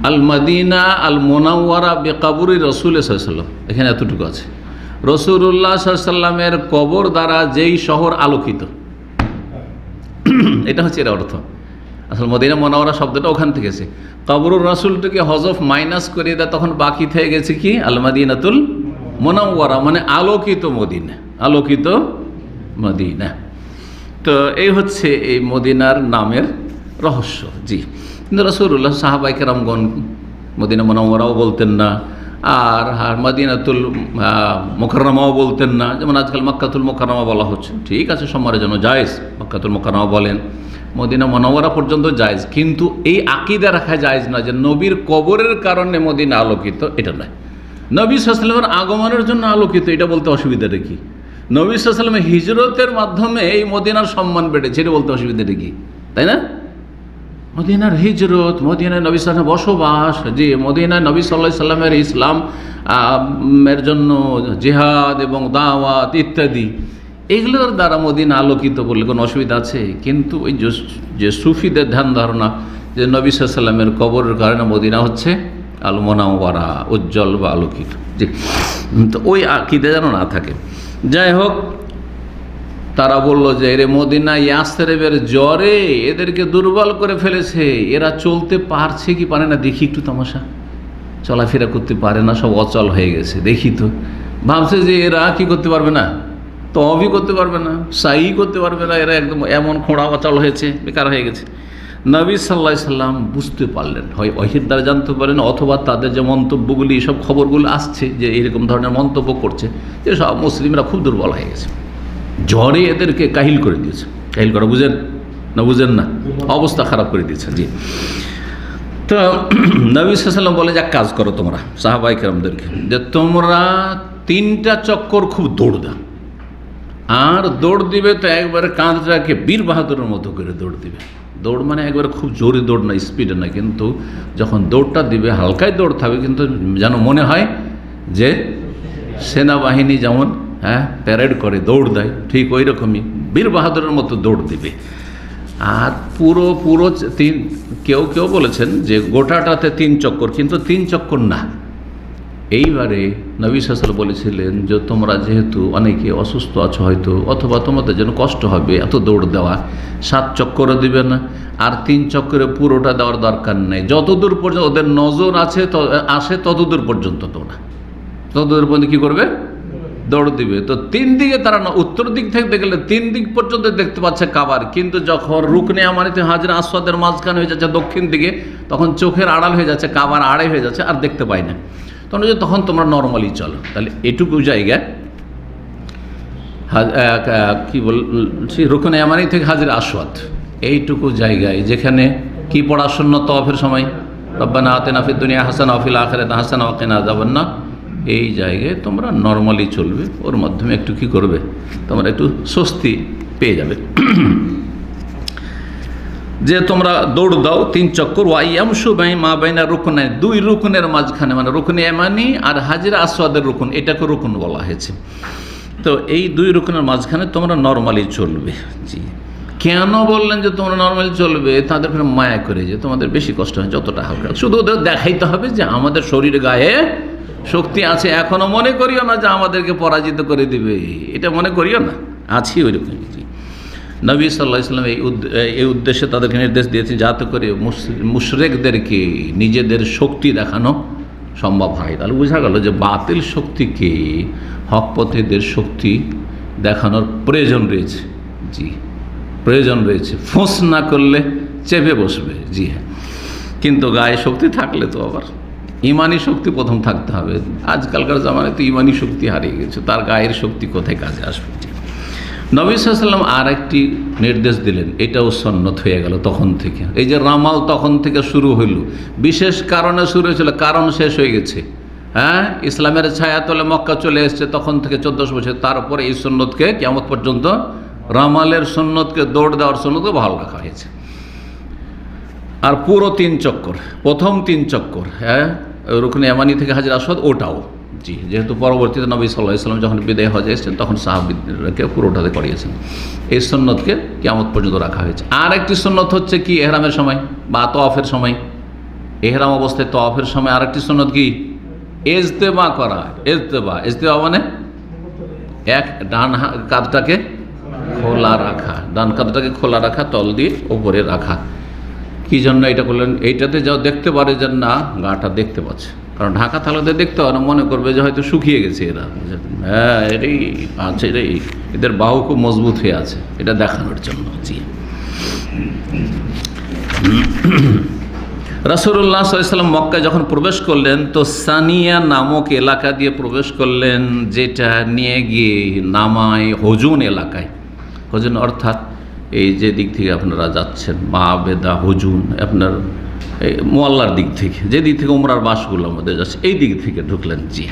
আল মদিনা আল মুনাওয়ারা বেকাবুরি রাসূল সাল্লাল্লাহু আলাইহি ওয়াসাল্লাম, এখানে এতটুকু আছে, রাসূলুল্লাহ সাল্লাল্লাহু আলাইহি ওয়াসাল্লামের কবর দ্বারা যেই শহর আলোকিত, এটা হচ্ছে এর অর্থ। আসলে মদিনা মুনাওয়ারা শব্দটা ওখান থেকে এসে, কবরুর রাসূলটাকে হযফ মাইনাস করে দেয়, তখন বাকি থেকে গেছে কি? আল মদিনাতুল মুনাওয়ারা, মানে আলোকিত মদিনা, আলোকিত মদিনা। তো এই হচ্ছে এই মদিনার নামের রহস্য। জি, কিন্তু রাসূলুল্লাহ সাহাবায়ে কেরামগণ মদিনা মুনাওয়ারাও বলতেন না, আর মদিনাতুল মুকাররমাও বলতেন না। যেমন আজকাল মক্কাতুল মুকাররমা বলা হচ্ছে, ঠিক আছে, সম্মানের জন্য জায়েজ, মক্কাতুল মুকাররমা বলেন, মদিনা মুনাওয়ারা পর্যন্ত জায়েজ, কিন্তু এই আকীদা রাখা জায়েজ না যে নবীর কবরের কারণে মদিনা আলোকিত, এটা নয়। নবী সাল্লাল্লাহু আলাইহি ওয়াসাল্লামের আগমনের জন্য আলোকিত, এটা বলতে অসুবিধাটা কি? নবী সাল্লাল্লাহু আলাইহি ওয়াসাল্লামের হিজরতের মাধ্যমে এই মদিনার সম্মান বেড়েছে, এটা বলতে অসুবিধাটা কি? তাই না? মদিনার হিজরত, মদিনায় নবী সাল্লাল্লাহু আলাইহি ওয়াসাল্লামের বসবাস, যে মদিনায় নবী সাল্লাল্লাহু আলাইহি ওয়াসাল্লামের ইসলাম এর জন্য জিহাদ এবং দাওয়াত ইত্যাদি, এগুলোর দ্বারা মদিনা আলোকিত বললে কোনো অসুবিধা আছে? কিন্তু ওই যে সুফিদের ধ্যান ধারণা যে নবী সাল্লাল্লাহু আলাইহি ওয়াসাল্লামের কবরের কারণে মদিনা হচ্ছে আল মুনাওয়ারা, উজ্জ্বল বা আলোকিত, জি, তো ওই আকীদা যেন না থাকে। যাই হোক, তারা বলল যে এরে মদিনা ইয়াসরিবের জ্বরে এদেরকে দুর্বল করে ফেলেছে, এরা চলতে পারছে কি পারে না, দেখি একটু তামাশা, চলাফেরা করতে পারে না, সব অচল হয়ে গেছে, দেখি তো। ভাবছে যে এরা কি করতে পারবে না, তওয়াফই করতে পারবে না, সাই করতে পারবে না, এরা একদম এমন খোঁড়া অচল হয়েছে, বেকার হয়ে গেছে। নবী সাল্লাল্লাহু আলাইহি সাল্লাম বুঝতে পারলেন, হয় ওহীর দ্বারা জানতে পারেন, অথবা তাদের যে মন্তব্যগুলি, সব খবরগুলো আসছে যে এরকম ধরনের মন্তব্য করছে, যে সব মুসলিমরা খুব দুর্বল হয়ে গেছে, জ্বরে এদেরকে কাহিল করে দিয়েছে। কাহিল করা বুঝেন না? বুঝেন না, অবস্থা খারাপ করে দিয়েছে। জি, তো নবী সাল্লাল্লাহু আলাইহি ওয়াসাল্লাম বলে, যে কাজ করো তোমরা সাহাবায়ে কেরামদেরকে, যে তোমরা 3টা চক্কর খুব দৌড় দাও, আর দৌড় দিবে তো একবারে কাঁধটাকে বীর বাহাদুরের মতো করে দৌড় দিবে। দৌড় মানে একবারে খুব জোরে দৌড় না, স্পিডে না, কিন্তু যখন দৌড়টা দিবে হালকায় দৌড় থাকবে, কিন্তু যেন মনে হয় যে সেনাবাহিনী যেমন প্যারেড করে দৌড় দেয়, ঠিক ওই রকমই বীর বাহাদুরের মতো দৌড় দিবে। আর পুরো কেউ বলেছেন যে গোটাটাতে 3 চক্কর, কিন্তু 3 চক্কর না। এইবারে নবী সাল্লাল্লাহু আলাইহি ওয়াসাল্লাম বলেছিলেন যে তোমরা যেহেতু অনেকে অসুস্থ আছো হয়তো, অথবা তোমাদের যেন কষ্ট হবে এত দৌড় দেওয়া, 7 চক্করও দিবে না, আর 3 চক্করে পুরোটা দেওয়ার দরকার নেই। যতদূর পর্যন্ত ওদের নজর আসে ততদূর পর্যন্ত তোমরা ততদূর পর্যন্ত কী করবে? দৌড় দিবে। তো 3 দিকে তারা না, উত্তর দিক থেকে দেখলে 3 দিক পর্যন্ত দেখতে পাচ্ছে কাবার, কিন্তু যখন রুকনে ইয়ামানিতে হাজরে আসওয়াদের মাঝখানে হয়ে যাচ্ছে দক্ষিণ দিকে, তখন চোখের আড়াল হয়ে যাচ্ছে, কাবার আড়াই হয়ে যাচ্ছে, আর দেখতে পাই না। তখন তোমরা নর্মালি চলো। তাহলে এটুকু জায়গায় কী বলছি, রুকনে ইয়ামানি থেকে হাজরে আসওয়াদ, এইটুকু জায়গায় যেখানে কি পড়া সুন্নত তওয়াফের সময়, রব্বানা আতিনা ফিদ দুনিয়া হাসানা ওয়া ফিল আখিরাতি হাসানা ওয়া কিনা আযাবান্নার, এই জায়গায় তোমরা নর্মালি চলবে, ওর মাধ্যমে একটু কি করবে, তোমরা একটু স্বস্তি পেয়ে যাবে। যে তোমরা দৌড় দাও 3 চক্কর, ওয়াইয়ামশু মা বাইনা রুকনে, 2 রুকনের মাঝখানে, মানে রুকনে ইয়ামানি আর হাজরে আসওয়াদের রুকন, এটাকে রুকন বলা হয়েছে। তো এই 2 রুকনের মাঝখানে তোমরা নর্মালি চলবে। জি, কেন বললেন যে তোমরা নর্মালি চলবে? তাদের ফের মায়া করে, যে তোমাদের বেশি কষ্ট হয় যতটা হালকা, শুধু ওদের দেখাইতে হবে যে আমাদের শরীর গায়ে শক্তি আছে, এখনো মনে করিও না যে আমাদেরকে পরাজিত করে দিবে, এটা মনে করিও না, আছি ওই রকম। নবী সাল্লাল্লাহু আলাইহি ওয়াসাল্লাম এই উদ্দেশ্যে তাদেরকে নির্দেশ দিয়েছেন যাতে করে মুশরিকদেরকে নিজেদের শক্তি দেখানো সম্ভব হয়। তাহলে বোঝা গেল যে বাতিল শক্তিকে হক পথেদের শক্তি দেখানোর প্রয়োজন রয়েছে। জি, প্রয়োজন রয়েছে, ফোঁস না করলে চেপে বসবে। জি হ্যাঁ, কিন্তু গায়ে শক্তি থাকলে তো আবার ইমানি শক্তি প্রথম থাকতে হবে। আজকালকার জামানায় তো ইমানি শক্তি হারিয়ে গেছে, তার গায়ের শক্তি কোথায় কাজে আসবে? নবী সাল্লাল্লাহু আলাইহি ওয়াসাল্লাম আর একটি নির্দেশ দিলেন, এটাও সুন্নত হয়ে গেল তখন থেকে। এই যে রামাল তখন থেকে শুরু হইল, বিশেষ কারণে শুরু হয়েছিল, কারণ শেষ হয়ে গেছে। ইসলামের ছায়াতলে মক্কা চলে এসছে, তখন থেকে 1400 বছর, তারপরে এই সুন্নতকে কিয়ামত পর্যন্ত, রামালের সুন্নতকে, দৌড় দেওয়ার সুন্নতকে বহাল রাখা হয়েছে। আর পুরো 3 চক্কর, প্রথম 3 চক্কর, রুকনে ইয়ামানি থেকে হাজরে আসওয়াদ, ওটাও। জি, যেহেতু পরবর্তীতে নবী সাল্লাল্লাহু আলাইহি ওয়াসাল্লাম যখন বিদায় হজে এসেছেন, তখন সাহাবীদেরকে পুরোটাতে করিয়েছেন। এই সুন্নতকে কিয়ামত পর্যন্ত রাখা হয়েছে। আর একটি সুন্নত হচ্ছে কি, এহরামের সময় বা তওয়াফের সময়, এহরাম অবস্থায় তওয়াফের সময় আরেকটি সুন্নত কি, ইজতেবা করা। ইজতেবা মানে এক ডান কাঁধটাকে খোলা রাখা, ডান কাঁধটাকে খোলা রাখা, তল দিয়ে উপরে রাখা। কি জন্য এটা করলেন? এইটাতে যাও দেখতে পারে যে না গাটা দেখতে পাচ্ছে, কারণ ঢাকা থালাতে দেখতে হয় না, মনে করবে যে হয়তো শুকিয়ে গেছে এরা। হ্যাঁ, এটাই আছে, এটাই এদের বাহু খুব মজবুত হয়ে আছে, এটা দেখানোর জন্য। জি, রাসূলুল্লাহ সাল্লাল্লাহু আলাইহি ওয়াসাল্লাম মক্কায় যখন প্রবেশ করলেন তো সানিয়া নামক এলাকা দিয়ে প্রবেশ করলেন, যেটা নিয়ে গিয়ে নামায় হুজুন এলাকায়। হুজুন অর্থাৎ এই যে দিক থেকে আপনারা যাচ্ছেন মাবেদা হুজুন, আপনার এই মোয়াল্লার দিক থেকে, যে দিক থেকে উমরার বাসগুলো আমাদের যাচ্ছে, এই দিক থেকে ঢুকলেন। জি,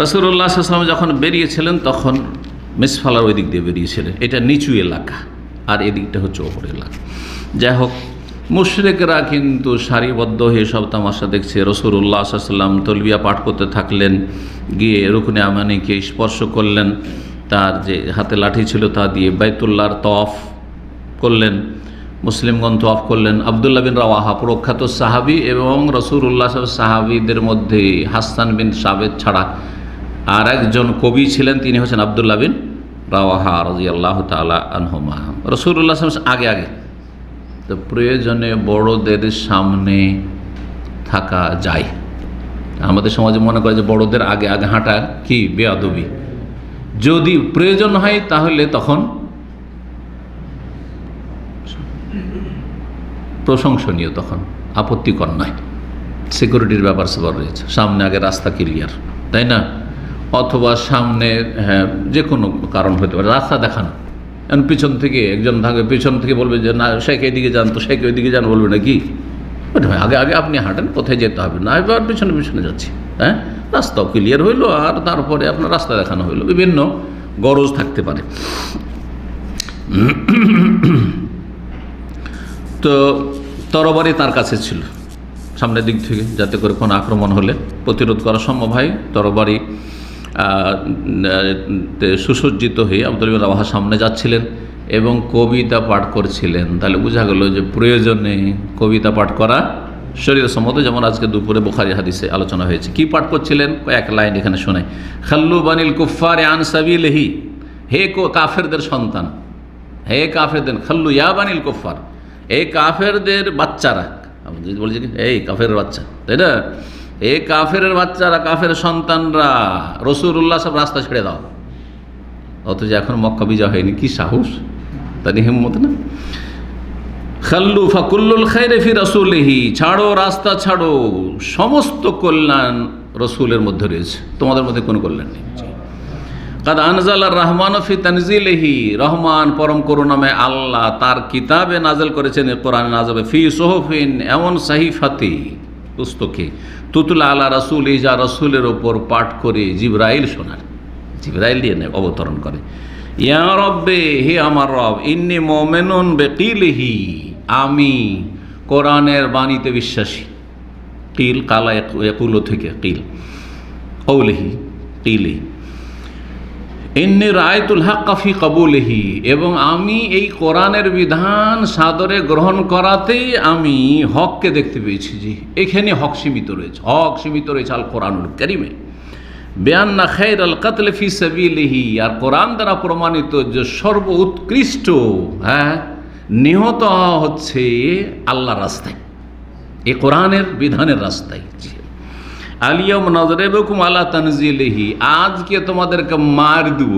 রাসূলুল্লাহ সাল্লাল্লাহু আলাইহি ওয়াসাল্লাম যখন বেরিয়েছিলেন তখন মিসফালার ওই দিক দিয়ে বেরিয়েছিলেন, এটা নিচু এলাকা, আর এদিকটা হচ্ছে ওপর এলাকা। যাই হোক, মুশরিকরা কিন্তু সারিবদ্ধ হয়ে সব তামাশা দেখছে। রাসূলুল্লাহ সাল্লাল্লাহু আলাইহি ওয়াসাল্লাম তলবিয়া পাঠ করতে থাকলেন, গিয়ে রুকনে আমানিকে স্পর্শ করলেন, তার যে হাতে লাঠি ছিল তা দিয়ে বাইতুল্লাহর তওয়াফ করলেন, মুসলিমগণ তওয়াফ করলেন। আব্দুল্লাহ বিন রাওয়াহা প্রখ্যাত সাহাবী, এবং রাসূলুল্লাহ সাহাবীদের মধ্যে হাসান বিন সাবেত ছাড়া আর একজন কবি ছিলেন, তিনি হচ্ছেন আব্দুল্লাহ বিন রাওয়াহা রাদিয়াল্লাহু তাআলা আনহুমা। রাসূলুল্লাহ আগে আগে তো প্রয়োজনে বড়দের সামনে থাকা যায়। আমাদের সমাজে মনে করে যে বড়দের আগে আগে হাঁটা কি বেয়াদবি। যদি প্রয়োজন হয় তাহলে তখন প্রশংসনীয়, তখন আপত্তিকর নয়। সিকিউরিটির ব্যাপার স্যাপার রয়েছে, সামনে আগে রাস্তা ক্লিয়ার, তাই না? অথবা সামনে যে কোনো কারণ হতে পারে, রাস্তা দেখানো। এখন পিছন থেকে একজন থাকবে, পিছন থেকে বলবে যে না শেখ এদিকে যান, তো শেখ ওইদিকে যান, বলবে না কি আগে আগে আপনি হাঁটেন, কোথায় যেতে হবে না, এবার পিছনে পিছনে যাচ্ছি। হ্যাঁ, রাস্তাও ক্লিয়ার হইলো, আর তারপরে আপনার রাস্তা দেখানো হইলো, বিভিন্ন গরজ থাকতে পারে। তো তরবারি তার কাছে ছিল সামনের দিক থেকে, যাতে করে কোনো আক্রমণ হলে প্রতিরোধ করা সম্ভব হয়। তরবারি সুসজ্জিত হয়ে আব্দুল্লাহ বিন রাওয়াহা সামনে যাচ্ছিলেন এবং কবিতা পাঠ করছিলেন। তাহলে বোঝা গেল যে প্রয়োজনে কবিতা পাঠ করা শরীয়ত সম্মত, যেমন আজকে দুপুরে বুখারী হাদিসে আলোচনা হয়েছে। কি পাঠ করছিলেন কয়েক লাইন এখানে শোনাই। খাল্লু বানিল কুফারে আন সাবিলিহি, হে কাফেরদের সন্তান, হে কাফেরদের, খাল্লু ইয়া বানিল কুফার, এই কাফেরদের বাচ্চারা, বলছি এই কাফের বাচ্চা, তাই না? এই কাফের বাচ্চারা, কাফের সন্তানরা, রাসূলুল্লাহ সব রাস্তা ছেড়ে দাও। অথচ এখন মক্কা বিজয় হয়নি, কি সাহস, তাই হিম্মত না? খাল্লু ফাকুল্লুল খায়রি ফি রাসূলিহি, ছাড়ো রাস্তা ছাড়ো, সমস্ত কল্যাণ রসুলের মধ্যে রয়েছে, তোমাদের মধ্যে কোনো কল্যাণ নেই। কাদ আনজালার রহমান ফি তানজিলিহি, রহমান পরম করুণাময় আল্লাহ তার কিতাবে নাজেল করেছেন, কোরআনে নাজেল, ফি সুহুফিন, এমন সাহিফাতে, পুস্তকে, তুতলা আলা রাসূল, যা রসুলের ওপর পাঠ করে জিবরাইল শোনার, জিবরাইল দিয়ে অবতরণ করে। ইয়া রব্বে, হে আমার রব, ইন্নী মুমিনুন বিকিলিহি, আমি কোরআনের বাণীতে বিশ্বাসী। কিল কালা ইয়াকুলু থেকে কিল, কৌলিহি কিলি, ইন্নী রাআইতুল হাক্কা ফি কবুলিহি, এবং আমি এই কোরআনের বিধান সাদরে গ্রহণ করাতেই আমি হককে দেখতে পেয়েছি। জি, এখানে হক সীমিত রয়েছে, হক সীমিত রয়েছে আল কোরআনুল কারীমে। বিআন্না খায়রাল কাতল ফি সাবিলিহি, আর কোরআন দ্বারা প্রমাণিত যে সর্ব উৎকৃষ্ট নিহত হচ্ছে আল্লাহর রাস্তায়, এই কোরআনের বিধানের রাস্তায়। আলিয়াম নাযরিবুকুম আলা তানজিলিহি, আজকে তোমাদেরকে মার দেব,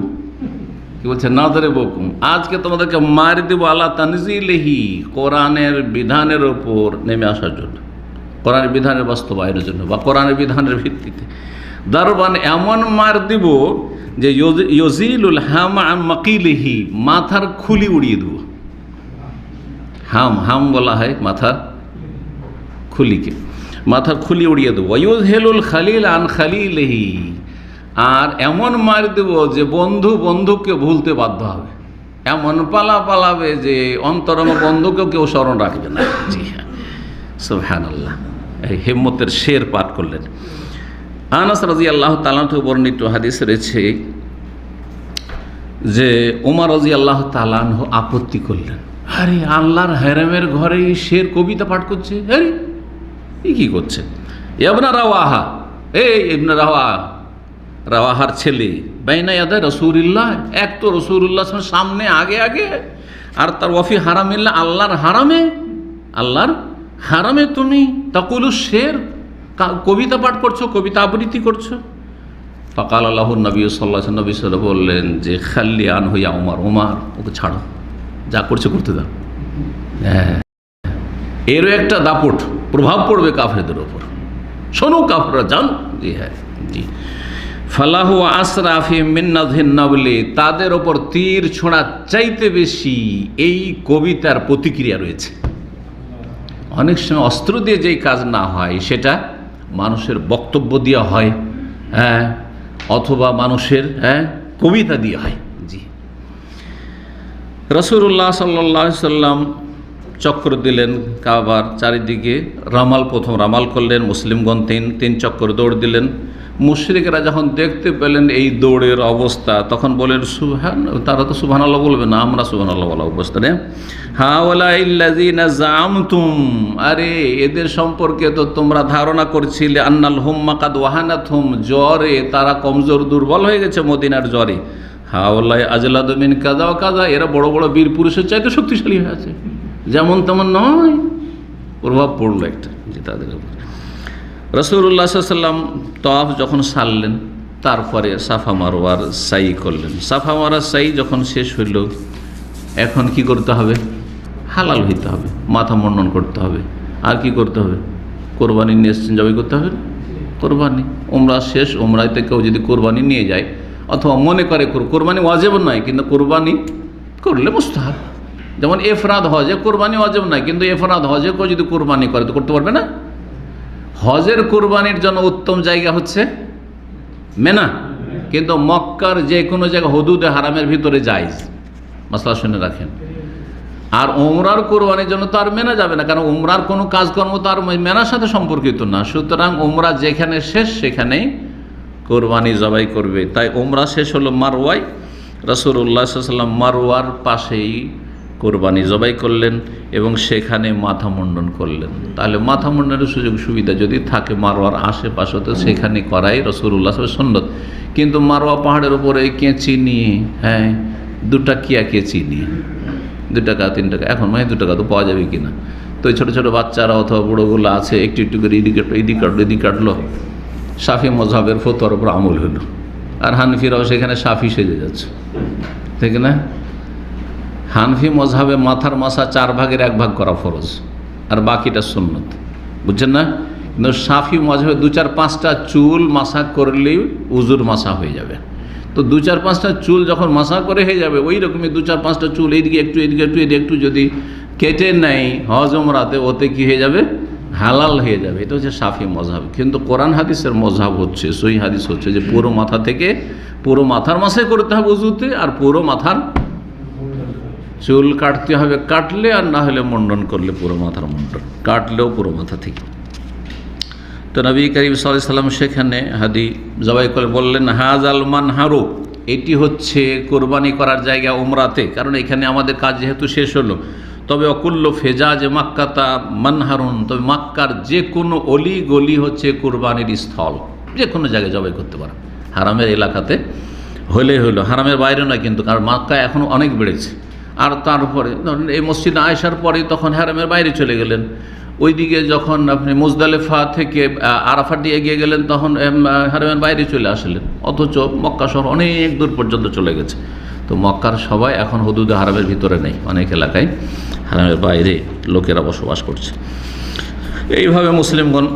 কি বলছে নাযরিবুকুম, আজকে তোমাদেরকে মার দেব আলা তানজিলিহি, কোরআনের বিধানের ওপর নেমে আসার জন্য, কোরআনের বিধানের বাস্তবায়নের জন্য, বা কোরআনের বিধানের ভিত্তিতে। দারবান, এমন মার দিব যে ইউজিলুল হাম আন মাকিলিহি, মাথার খুলি উড়িয়ে দেব। হাম, হাম বলা হয় মাথার খুলিকে, মাথার খুলি উড়িয়ে দেবো। ওয়ায়ুযহিলুল খালিল আন খালিলিহি, আর এমন মার দেব যে বন্ধু বন্ধুকে ভুলতে বাধ্য হবে, এমন পালাবে যে অন্তরঙ্গ বন্ধুকেও কেউ স্মরণ রাখবে না। জি হ্যাঁ, সুবহানাল্লাহ, এই হিম্মতের শের পাঠ করলেন। আনাস রাদিয়াল্লাহু তাআলা থেকে বর্ণিত হাদিস রয়েছে যে ওমর রাদিয়াল্লাহু তাআলা আপত্তি করলেন, আরে আল্লাহর হারামের ঘরে শের কবিতা পাঠ করছে, আরে এই কী করছে? ইবনে রাওয়াহা, এই ইবনে রাওয়াহার ছেলে, বাইনা ইয়াদা রাসূলুল্লাহ, এক তো রাসূলুল্লাহ সামনে আগে আগে, আর তার ওয়াফি হারামিল্লাহ, আল্লাহর হারামে তুমি তাকুলু শের, কবিতা পাঠ করছো, কবিতা আবৃত্তি করছো। ফাকাল আল্লাহ নবী সাল্লাল্লাহু আলাইহি নবী সাল্লাল্লাহু বললেন যে খাল্লি আন হইয়া ওমর, ওকে ছাড়ো, যা করছে করতে দাও। হ্যাঁ, এরও একটা দাপট প্রভাব পড়বে কাফেরদের ওপর। শোনো কাফেররা, জানো। জি হ্যাঁ, জি। ফালাহু আসরাফি মিন্নাযিন নাবলি, তাদের ওপর তীর ছোঁড়া চাইতে বেশি এই কবিতার প্রতিক্রিয়া রয়েছে। অনেক সময় অস্ত্র দিয়ে যেই কাজ না হয় সেটা মানুষের বক্তব্য দিয়ে হয়, হ্যাঁ, অথবা মানুষের কবিতা দিয়ে হয়। জি। রাসূলুল্লাহ সাল্লাল্লাহু আলাইহি সাল্লাম চক্র দিলেন কাবার চারিদিকে, প্রথম রামাল করলেন, মুসলিমগণ তিন চক্কর দৌড় দিলেন। মুশরিকরা যখন দেখতে পেলেন এই দৌড়ের অবস্থা, তখন বলেন তারা তো সুবহানাল্লাহ বলবে না, আমরা সুবহানাল্লাহ বলা অবস্থানে হাওয়ালাইল্লাযিনা জামতুম, আরে এদের সম্পর্কে তো তোমরা ধারণা করছিলে আন্নাল হুম্মা কাদ ওয়াহানাতহুম, জ্বরে তারা কমজোর দুর্বল হয়ে গেছে মদিনার জ্বরে। হাওয়ালাই আজলাদু মিন কাযা ওয়া কাযা, এরা বড় বড় বীর পুরুষের চাইতে শক্তিশালী হয়ে আছে, যেমন তেমন নয়। প্রভাব পড়লো একটা যে তাদের উপর। রাসূলুল্লাহ সাল্লাল্লাহু আলাইহি ওয়াসাল্লাম তওয়াফ যখন সারলেন, তারপরে সাফা মারওয়ার সাই করলেন। সাফা মারওয়ার সাই যখন শেষ হইল, এখন কি করতে হবে? হালাল হইতে হবে, মাথা মুন্ডন করতে হবে। আর কি করতে হবে? কোরবানি নিয়ে এসছেন, জবাই করতে হবে কোরবানি। উমরা শেষ, উমরাতে কেউ যদি কোরবানি নিয়ে যায় অথবা মনে করে কোরবানি ওয়াজিব নয়, কিন্তু কোরবানি করলে মুস্তাহাব। যেমন এফরাদ হজে কোরবানি ওয়াজিব নয়, কিন্তু এফরাদ হজে কেউ যদি কোরবানি করে তো করতে পারবে না। হজের কোরবানির জন্য উত্তম জায়গা হচ্ছে মেনা, কিন্তু মক্কার যে কোনো জায়গা হুদুদে হারামের ভিতরে জায়েজ, মাসলা শুনে রাখেন। আর উমরার কোরবানির জন্য তো আর মেনা যাবে না, কারণ উমরার কোনো কাজকর্ম তো আর মেনার সাথে সম্পর্কিত না। সুতরাং উমরা যেখানে শেষ সেখানেই কোরবানি জবাই করবে। তাই উমরা শেষ হলো মারওয়ায়, রাসূলুল্লাহ সাল্লাল্লাহু আলাইহি ওয়াসাল্লাম মারওয়ার পাশেই কোরবানি জবাই করলেন এবং সেখানে মাথা মুন্ডন করলেন। তাহলে মাথা মুন্ডনের সুযোগ সুবিধা যদি থাকে মারওয়ার আশেপাশে, তো সেখানে করাই রাসূলুল্লাহ সাল্লাল্লাহু আলাইহি ওয়াসাল্লাম সুন্নত। কিন্তু মারওয়া পাহাড়ের উপরে কেঁচি নিয়ে, হ্যাঁ, 2 টাকিয়া কেঁচি নিয়ে, 2 টাকা 3 টাকা, এখন 2 টাকা তো পাওয়া যাবে কিনা, তো এই ছোটো ছোটো বাচ্চারা অথবা বুড়োগুলো আছে, একটু একটু করে এদিক কাটলো। শাফি মযহাবের ফতোয়ার উপর আমল হলো, আর হানফিরাও সেখানে শাফি সেজে যাচ্ছে, ঠিক না? হানফি মযহাবে মাথার মাসা 4 ভাগের 1 ভাগ করা ফরজ, আর বাকিটা সুন্নত, বুঝছেন না? কিন্তু শাফি মযহাবে 2-4-5টা চুল মাসা করলেই উজুর মাসা হয়ে যাবে। তো 2-4-5টা চুল যখন মাসা করে হয়ে যাবে, ওই রকমই 2-4-5টা চুল এইদিকে একটু এদিকে একটু যদি কেটে নেয় হজ উমরাতে, ওতে কি হয়ে যাবে? হালাল হয়ে যাবে। এটা হচ্ছে শাফি মযহাব। কিন্তু কোরআন হাদিসের মযহাব হচ্ছে, সহিহ হাদিস হচ্ছে যে পুরো মাথা থেকে পুরো মাথার মাসাই করতে হবে উজুতে, আর পুরো মাথার চুল কাটতে হবে কাটলে, আর না হলে মুন্ডন করলে পুরো মাথার মুন্ডন, কাটলেও পুরো মাথা থেকে। তো নবী করিম সাল্লাল্লাহু আলাইহি ওয়াসাল্লাম সেখানে হাদি জবাই করে বললেন হাযাল মানহারু, এটি হচ্ছে কোরবানি করার জায়গা উমরাতে, কারণ এখানে আমাদের কাজ যেহেতু শেষ হলো। তবে অকুল্ল ফেজাজ মাক্কাতা মানহারুন, তবে মাক্কার যে কোনো অলি গলি হচ্ছে কোরবানির স্থল, যে কোনো জায়গায় জবাই করতে পারে, হারামের এলাকাতে হলেই হলো, হারামের বাইরে নয় কিন্তু, কারণ মাক্কা এখন অনেক বেড়েছে। আর তারপরে ধরেন এই মসজিদ আয়েশার পরে তখন হারামের বাইরে চলে গেলেন, ওইদিকে যখন আপনি মুজদালিফা থেকে আরাফাট দিয়ে এগিয়ে গেলেন তখন হারামের বাইরে চলে আসলেন, অথচ মক্কা শহর অনেক দূর পর্যন্ত চলে গেছে। তো মক্কার সবাই এখন হুদুদে হারামের ভিতরে নেই, অনেক এলাকায় হারামের বাইরে লোকেরা বসবাস করছে। এইভাবে মুসলিমগণ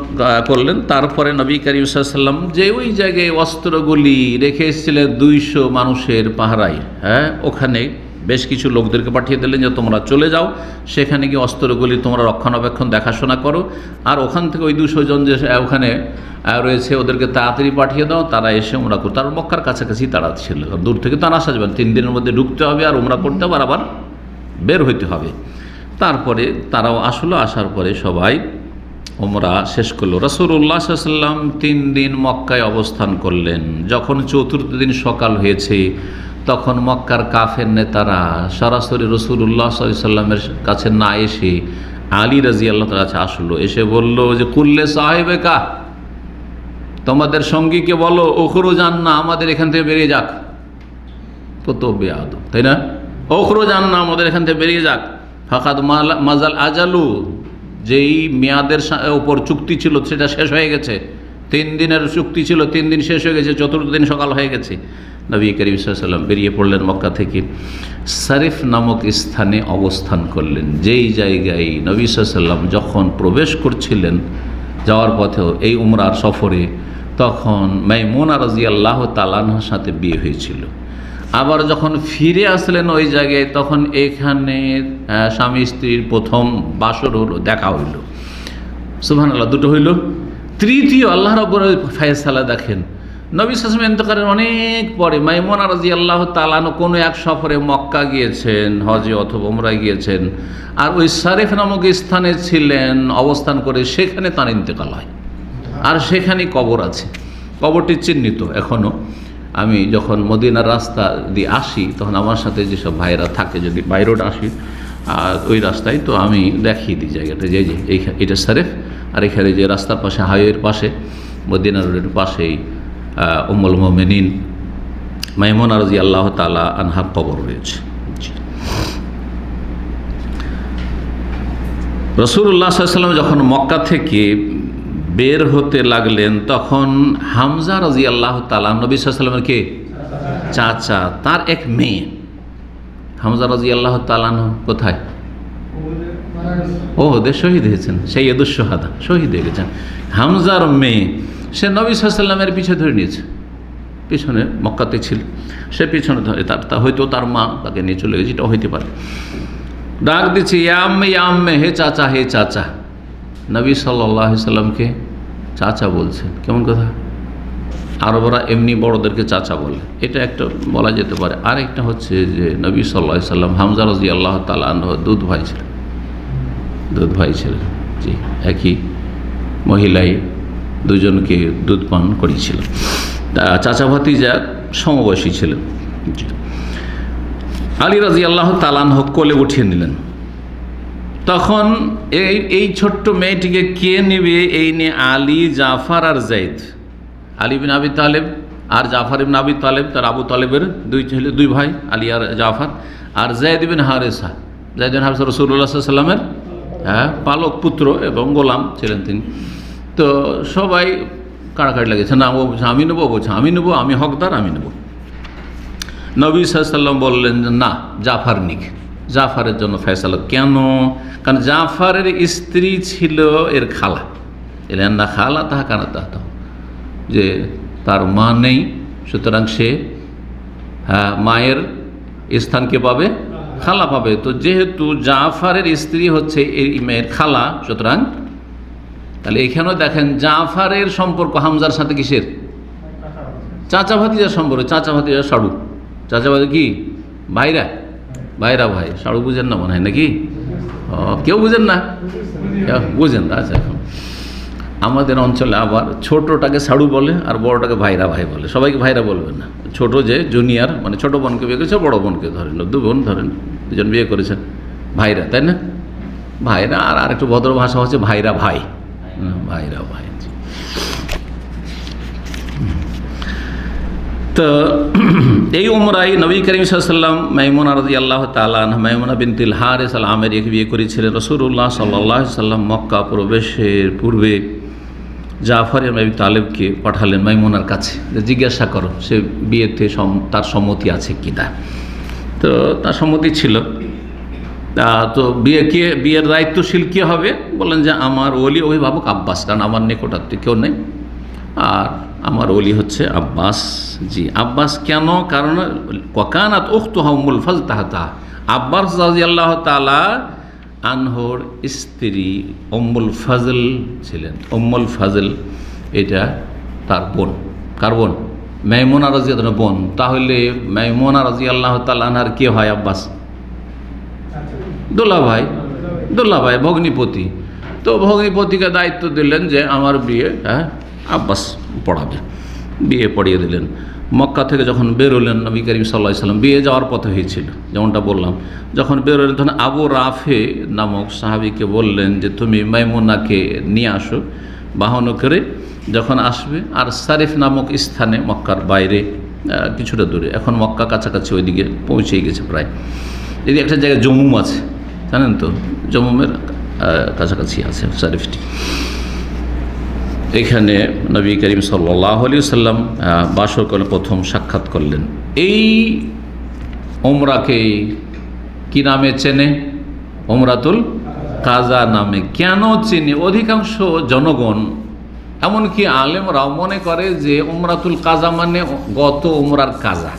করলেন। তারপরে নবী করিম সাল্লাল্লাহু আলাইহি ওয়াসাল্লাম যে ওই জায়গায় অস্ত্রগুলি রেখে এসেছিলেন 200 মানুষের পাহারায়, হ্যাঁ, ওখানে বেশ কিছু লোকদেরকে পাঠিয়ে দিলেন যে তোমরা চলে যাও, সেখানে গিয়ে অস্ত্রগুলি তোমরা রক্ষণাবেক্ষণ দেখাশোনা করো, আর ওখান থেকে ওই 200 জন যে ওখানে রয়েছে ওদেরকে তাড়াতাড়ি পাঠিয়ে দাও, তারা এসে উমরা করো। তার মক্কার কাছাকাছি তারা ছিল, দূর থেকে তারা আসা যাবে, 3 দিনের মধ্যে ঢুকতে হবে আর উমরা করতে হবে, আবার বের হইতে হবে। তারপরে তারাও আসলো, আসার পরে সবাই উমরা শেষ করলো। রাসূলুল্লাহ সাল্লাল্লাহু আলাইহি ওয়াসাল্লাম 3 দিন মক্কায় অবস্থান করলেন। যখন 4র্থ দিন সকাল হয়েছে, তখন মক্কার কাফের নেতারা সরাসরি রাসূলুল্লাহ সাল্লাল্লাহু আলাইহি ওয়াসাল্লামের কাছে না এসে আলী রাদিয়াল্লাহু তাআলার কাছে আসলো, এসে বলল যে কুল্লে সাহেবেকা, তোমাদের সঙ্গীকে বলো উখরুজান না, আমাদের এখান থেকে বেরিয়ে যাক। কত বেয়াদব, তাই না? উখরুজান না, আমাদের এখান থেকে বেরিয়ে যাক। ফাকাদ মাজাল আজালু, যেই মেয়াদের ওপর চুক্তি ছিল সেটা শেষ হয়ে গেছে। 3 দিনের চুক্তি ছিল, 3 দিন শেষ হয়ে গেছে, 4th দিন সকাল হয়ে গেছে। নবী করিম সাল্লাল্লাহু আলাইহি ওয়াসাল্লাম বেরিয়ে পড়লেন মক্কা থেকে, সারিফ নামক স্থানে অবস্থান করলেন। যেই জায়গায় নবী সাল্লাল্লাহু আলাইহি ওয়াসাল্লাম যখন প্রবেশ করছিলেন যাওয়ার পথেও এই উমরার সফরে, তখন মাইমুনা রাদিয়াল্লাহু তাআলা আনহার সাথে বিয়ে হয়েছিল। আবার যখন ফিরে আসলেন ওই জায়গায়, তখন এখানে স্বামী স্ত্রীর প্রথম বাসর হলো, দেখা হইল। সুবহানাল্লাহ, দুটো হইল। তৃতীয় আল্লাহ রাব্বুল ফায়সালা দেখেন, নবী সাল্লাল্লাহু আলাইহি ওয়াসাল্লাম ইন্তেকালের অনেক পরে মাইমুনা রাদিয়াল্লাহু তাআলা আনহা কোনো এক সফরে মক্কা গিয়েছেন, হজে অথবা উমরায় গিয়েছেন, আর ওই সারিফ নামক স্থানে ছিলেন অবস্থান করে, সেখানে তার ইন্তেকাল হয়। আর সেখানেই কবর আছে, কবরটি চিহ্নিত এখনও। আমি যখন মদিনার রাস্তা দিয়ে আসি, তখন আমার সাথে যেসব ভাইরা থাকে, যদি বাই রোড আসি আর ওই রাস্তায়, তো আমি দেখিয়ে দিই জায়গাটা, যে এটা সারিফ, আর এখানে যে রাস্তার পাশে, হাইওয়ের পাশে, মদিনা রোডের পাশেই উম্মুল মুমিনিন মাইমুনা রাদিয়াল্লাহু তাআলা আনহার কবর রয়েছে। রাসূলুল্লাহ সাল্লাল্লাহু আলাইহি ওয়াসাল্লাম যখন মক্কা থেকে বের হতে লাগলেন, তখন হামজা রাদিয়াল্লাহু তাআলা নবী সাল্লাল্লাহু আলাইহি ওয়াসাল্লামের কে চাচা, তার এক মেয়ে। হামজা রাদিয়াল্লাহু তাআলা কোথায়? ওদের শহীদ হয়েছেন, সাইয়্যিদুশ শুহাদা, শহীদ হয়ে গেছেন। হামজার মেয়ে, সে নবী সাল্লাল্লাহু আলাইহি ওয়াসাল্লামের পিছনে ধরে নিয়েছে, পিছনে মক্কাতে ছিল, সে পিছনে ধরে, হয়তো তার মা তাকে নিয়ে চলে গেছে, এটা হইতে পারে। ডাক দিচ্ছে, ইয়া আম্মে, ইয়া আম্মে, হে চাচা, হে চাচা। নবী সাল্লাল্লাহু আলাইহি ওয়াসাল্লামকে চাচা বলছেন, কেমন কথা? আরবরা এমনি বড়দেরকে চাচা বলে, এটা একটা বলা যেতে পারে। আরেকটা হচ্ছে যে নবী সাল্লাল্লাহু আলাইহি ওয়াসাল্লাম হামজা রাদিয়াল্লাহু তাআলা আনহু দুধ ভাই ছিলেন, দুধ ভাই ছিলেন, জি, একই মহিলাই দুজনকে দুধ পান করিয়েছিলেন। চাচা ভাতিজা সমবয়সী ছিলেন। আলী রাদিয়াল্লাহু তাআলা আনহু কোলে উঠিয়ে নিলেন। তখন এই ছোট্ট মেয়েটিকে কে নেবে, এই নিয়ে আলী, জাফর আর যায়েদ, আলী বিন আবি তালেব আর জাফর ইবনে আবি তালেব, তার আবু তালেবের দুই ভাই, আলী আর জাফর, আর যায়েদ বিন হারেসা। যায়েদ বিন হারেসা রাসূলুল্লাহ সাল্লাল্লাহু আলাইহি ওয়াসাল্লামের পালক পুত্র এবং গোলাম ছিলেন তিনি। তো সবাই কাড়াকাড়ি লেগেছে, না ও বলছে আমি নেবো, বলছে আমি নেবো, আমি হকদার, আমি নেবো। নবী সাল্লাল্লাহু আলাইহি ওয়াসাল্লাম বললেন যে না, জাফর নিক, জাফরের জন্য ফয়সালা। কেন? কারণ জাফরের স্ত্রী ছিল এর খালা, এলেন না খালা তাহা কানা তাহত, যে তার মা নেই, সুতরাং সে মায়ের স্থানকে পাবে, খালা পাবে। তো যেহেতু জাফরের স্ত্রী হচ্ছে এই মেয়ের খালা, সুতরাং তাহলে এখানেও দেখেন জাফরের সম্পর্ক হামজার সাথে কিসের? চাচা ভাতিজার সম্পর্ক। চাচা ভাতিজা সাড়ু, চাচা ভাতি কি ভাইরা, ভাইরা ভাই, সাড়ু বুঝেন না মনে হয় নাকি? কেউ বুঝেন না? বুঝেন না? আচ্ছা, এখন আমাদের অঞ্চলে আবার ছোটোটাকে সাড়ু বলে আর বড়োটাকে ভাইরা ভাই বলে। সবাইকে ভাইরা বলবেন না। ছোটো যে জুনিয়র, মানে ছোটো বোনকে বিয়ে করেছে, বড়ো বোনকে ধরেন, দু বোন ধরেন, দুজন বিয়ে করেছেন, ভাইরা, তাই না? ভাইরা। আর একটু ভদ্র ভাষা হচ্ছে ভাইরা ভাই, ভাইরা ভাই। তো এই উমরায় নবী করিম সাল্লাল্লাহু আলাইহি ওয়াসাল্লাম মাইমুনা রাদিয়াল্লাহু তাআলা আনহা, মাইমুনা বিনতুল হারিস আল আমেরিকে বিয়ে করেছিলেন। রাসূলুল্লাহ সাল্লাল্লাহু আলাইহি ওয়াসাল্লাম মক্কা প্রবেশের পূর্বে জাফর ইবনে আবি তালেবকে পাঠালেন মাইমুনার কাছে, জিজ্ঞাসা করো সে বিয়েতে তার সম্মতি আছে কিনা। তো তার সম্মতি ছিল। তো বিয়ের দায়িত্বশীল কে হবে? বললেন যে আমার ওলি অভিভাবক আব্বাস, কারণ আমার নিকটাত্মীয় কেউ নেই, আর আমার ওলি হচ্ছে আব্বাস। জি, আব্বাস কেন? কারণ ওয়াকানাত উখতুহা উম্মুল ফাজল তাহতা, আব্বাস রাদিয়াল্লাহু তাআলা আনহুর স্ত্রী উম্মুল ফাজল ছিলেন। উম্মুল ফাজল এটা তার বোন। কার বোন? মাইমুনা রাদিয়াল্লাহু বোন। তাহলে মাইমুনা রাদিয়াল্লাহু তাআলা আনহার কে হয়? আব্বাস দুলাভাই, দুলাভাই, ভগ্নিপতি। তো ভগ্নিপতিকে দায়িত্ব দিলেন যে আমার বিয়ে আব্বাস পড়াবে, বিয়ে পড়িয়ে দিলেন। মক্কা থেকে যখন বেরোলেন নবী করিম সাল্লাল্লাহু আলাইহি ওয়াসাল্লাম, বিয়ে যাওয়ার পথে হয়েছিল যেমনটা বললাম, যখন বেরোলেন তখন আবু রাফে নামক সাহাবীকে বললেন যে তুমি মাইমুনাকে নিয়ে আসো বাহন করে, যখন আসবে। আর সারিফ নামক স্থানে, মক্কার বাইরে কিছুটা দূরে, এখন মক্কা কাছাকাছি ওইদিকে পৌঁছেই গেছে প্রায়। যদি একটা জায়গায় জমুম আছে, জানেন তো, জমুমের কাছাকাছি আছে শরীফটি। এখানে নবী করিম সাল্লাল্লাহু আলাইহি ওয়াসাল্লাম বাসর করে প্রথম সাক্ষাৎ করলেন। এই ওমরাকে কি নামে চেনে? ওমরাতুল কাজা নামে। কেন চেনে? অধিকাংশ জনগণ এমনকি আলেমরাও মনে করে যে উমরাতুল কাজা মানে গত উমরার কাজা।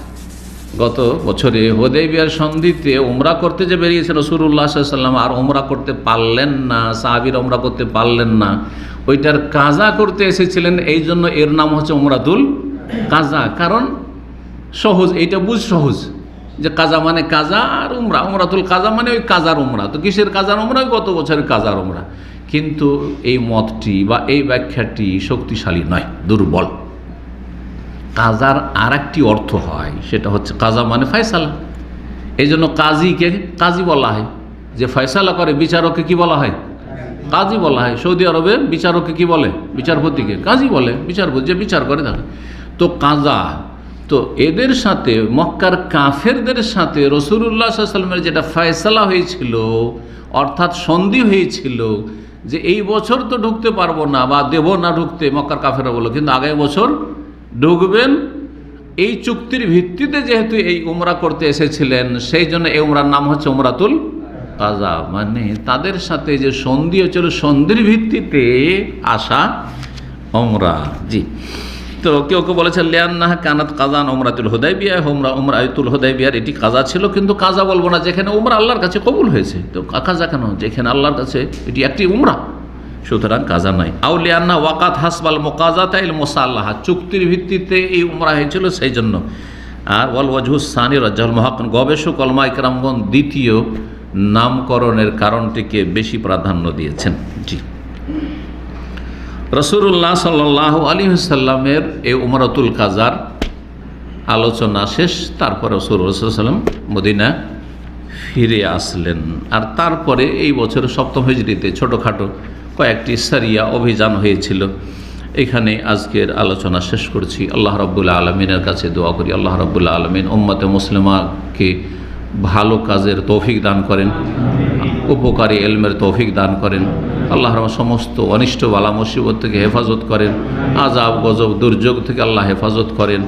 গত বছরে হুদায়বিয়ার সন্ধিতে উমরা করতে যে বেরিয়েছিল রাসূলুল্লাহ সাল্লাল্লাহু আলাইহি ওয়াসাল্লাম, আর উমরা করতে পারলেন না, সাহাবীরা উমরা করতে পারলেন না, ওইটার কাজা করতে এসেছিলেন। এই জন্য এর নাম হচ্ছে উমরাতুল কাজা। কারণ সহজ, এইটা বুঝ সহজ যে কাজা মানে কাজা, আর উমরা উমরাতুল কাজা মানে ওই কাজার উমরা। তো কিসের কাজার উমরা? গত বছরের কাজার উমরা। কিন্তু এই মতটি বা এই ব্যাখ্যাটি শক্তিশালী নয়, দুর্বল। কাজার আর একটি অর্থ হয়, সেটা হচ্ছে কাজা মানে ফয়সালা। এই জন্য কাজীকে কাজী বলা হয়, যে ফয়সালা করে বিচারককে কি বলা হয়? কাজী বলা হয়। সৌদি আরবে বিচারককে কি বলে? বিচারপতিকে কাজী বলে। বিচারপতি যে বিচার করে থাকে। তো কাজা, তো এদের সাথে মক্কার কাফেরদের সাথে রাসূলুল্লাহ সাল্লাল্লাহু আলাইহি ওয়াসাল্লামের যেটা ফয়সালা হয়েছিল, অর্থাৎ সন্ধি হয়েছিল যে এই বছর তো ঢুকতে পারবো না বা দেব না ঢুকতে, মক্কার কাফেররা বলল, কিন্তু আগামী বছর ঢুকবেন। এই চুক্তির ভিত্তিতে যেহেতু এই উমরা করতে এসেছিলেন, সেই জন্য এই উমরার নাম হচ্ছে উমরাতুল কাজা। মানে তাদের সাথে যে সন্ধি হচ্ছিল, সন্ধির ভিত্তিতে আসা উমরা। জি, তো কেউ কেউ বলেছে লিয়ান্নাহা কানাত কাজান উমরাতুল হুদায়বিয়া, উমরাতুল হুদায়বিয়ার এটি কাজা ছিল, কিন্তু কাজা বলবো না যেখানে উমরা আল্লাহর কাছে কবুল হয়েছে। তো কাজা কেন? যেখানে আল্লাহর কাছে এটি একটি উমরা, সুতরাং কাজা নাই। আউলিয়ান্না ওয়াকাত হাসবাল মুকাজাতাইল মুসাল্লাহা, চুক্তির ভিত্তিতে এই উমরা হয়েছিল, সেই জন্য। আর ওয়াল ওয়াজহুস সানি রাজ্জাহুল মুহাক্কিন, গবেষক উলামা ইকরামগণ দ্বিতীয় নামকরণের কারণটিকে বেশি প্রাধান্য দিয়েছেন। জি, রাসূলুল্লাহ সাল্লাল্লাহু আলাইহি ওয়াসাল্লামের এই উমরাতুল কাজার আলোচনা শেষ। তারপরে রাসূলুল্লাহ সাল্লাল্লাহু আলাইহি ওয়াসাল্লাম মদিনা ফিরে আসলেন। আর তারপরে এই বছর 7ম হিজরিতে ছোটোখাটো কয়েকটি সারিয়া অভিযান হয়েছিল। এখানে আজকের আলোচনা শেষ করছি। আল্লাহ রাব্বুল আলামিনের কাছে দোয়া করি, আল্লাহ রাব্বুল আলামিন উম্মতে মুসলিমাকে ভালো কাজের তৌফিক দান করেন, উপকারী ইলমের তৌফিক দান করেন। আল্লাহ সমস্ত অনিষ্ট বালা মুসিবত থেকে হেফাজত করেন, আযাব গজব দুর্যোগ থেকে আল্লাহ হেফাজত করেন।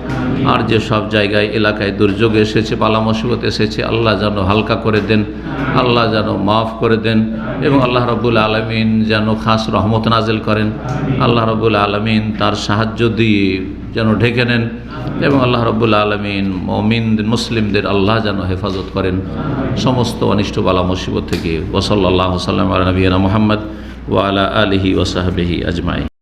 আর যে সব জায়গায় এলাকায় দুর্যোগ এসেছে, বালা মুসিবত এসেছে, আল্লাহ যেন হালকা করে দেন, আল্লাহ যেন মাফ করে দেন, এবং আল্লাহ রাব্বুল আলামিন যেন খাস রহমত নাজিল করেন। আল্লাহ রাব্বুল আলামিন তার সাহায্য দিয়ে যেন ঢেকে নেন, এবং আল্লাহ রাব্বুল আলামিন মুমিন মুসলিমদের আল্লাহ যেন হেফাজত করেন সমস্ত অনিষ্ট বালা মুসিবত থেকে। ওয়া সাল্লাল্লাহু আলা নবিয়িনা মুহাম্মদ ওয়া আলা আলিহি ওয়া সাহবিহি আজমাইন।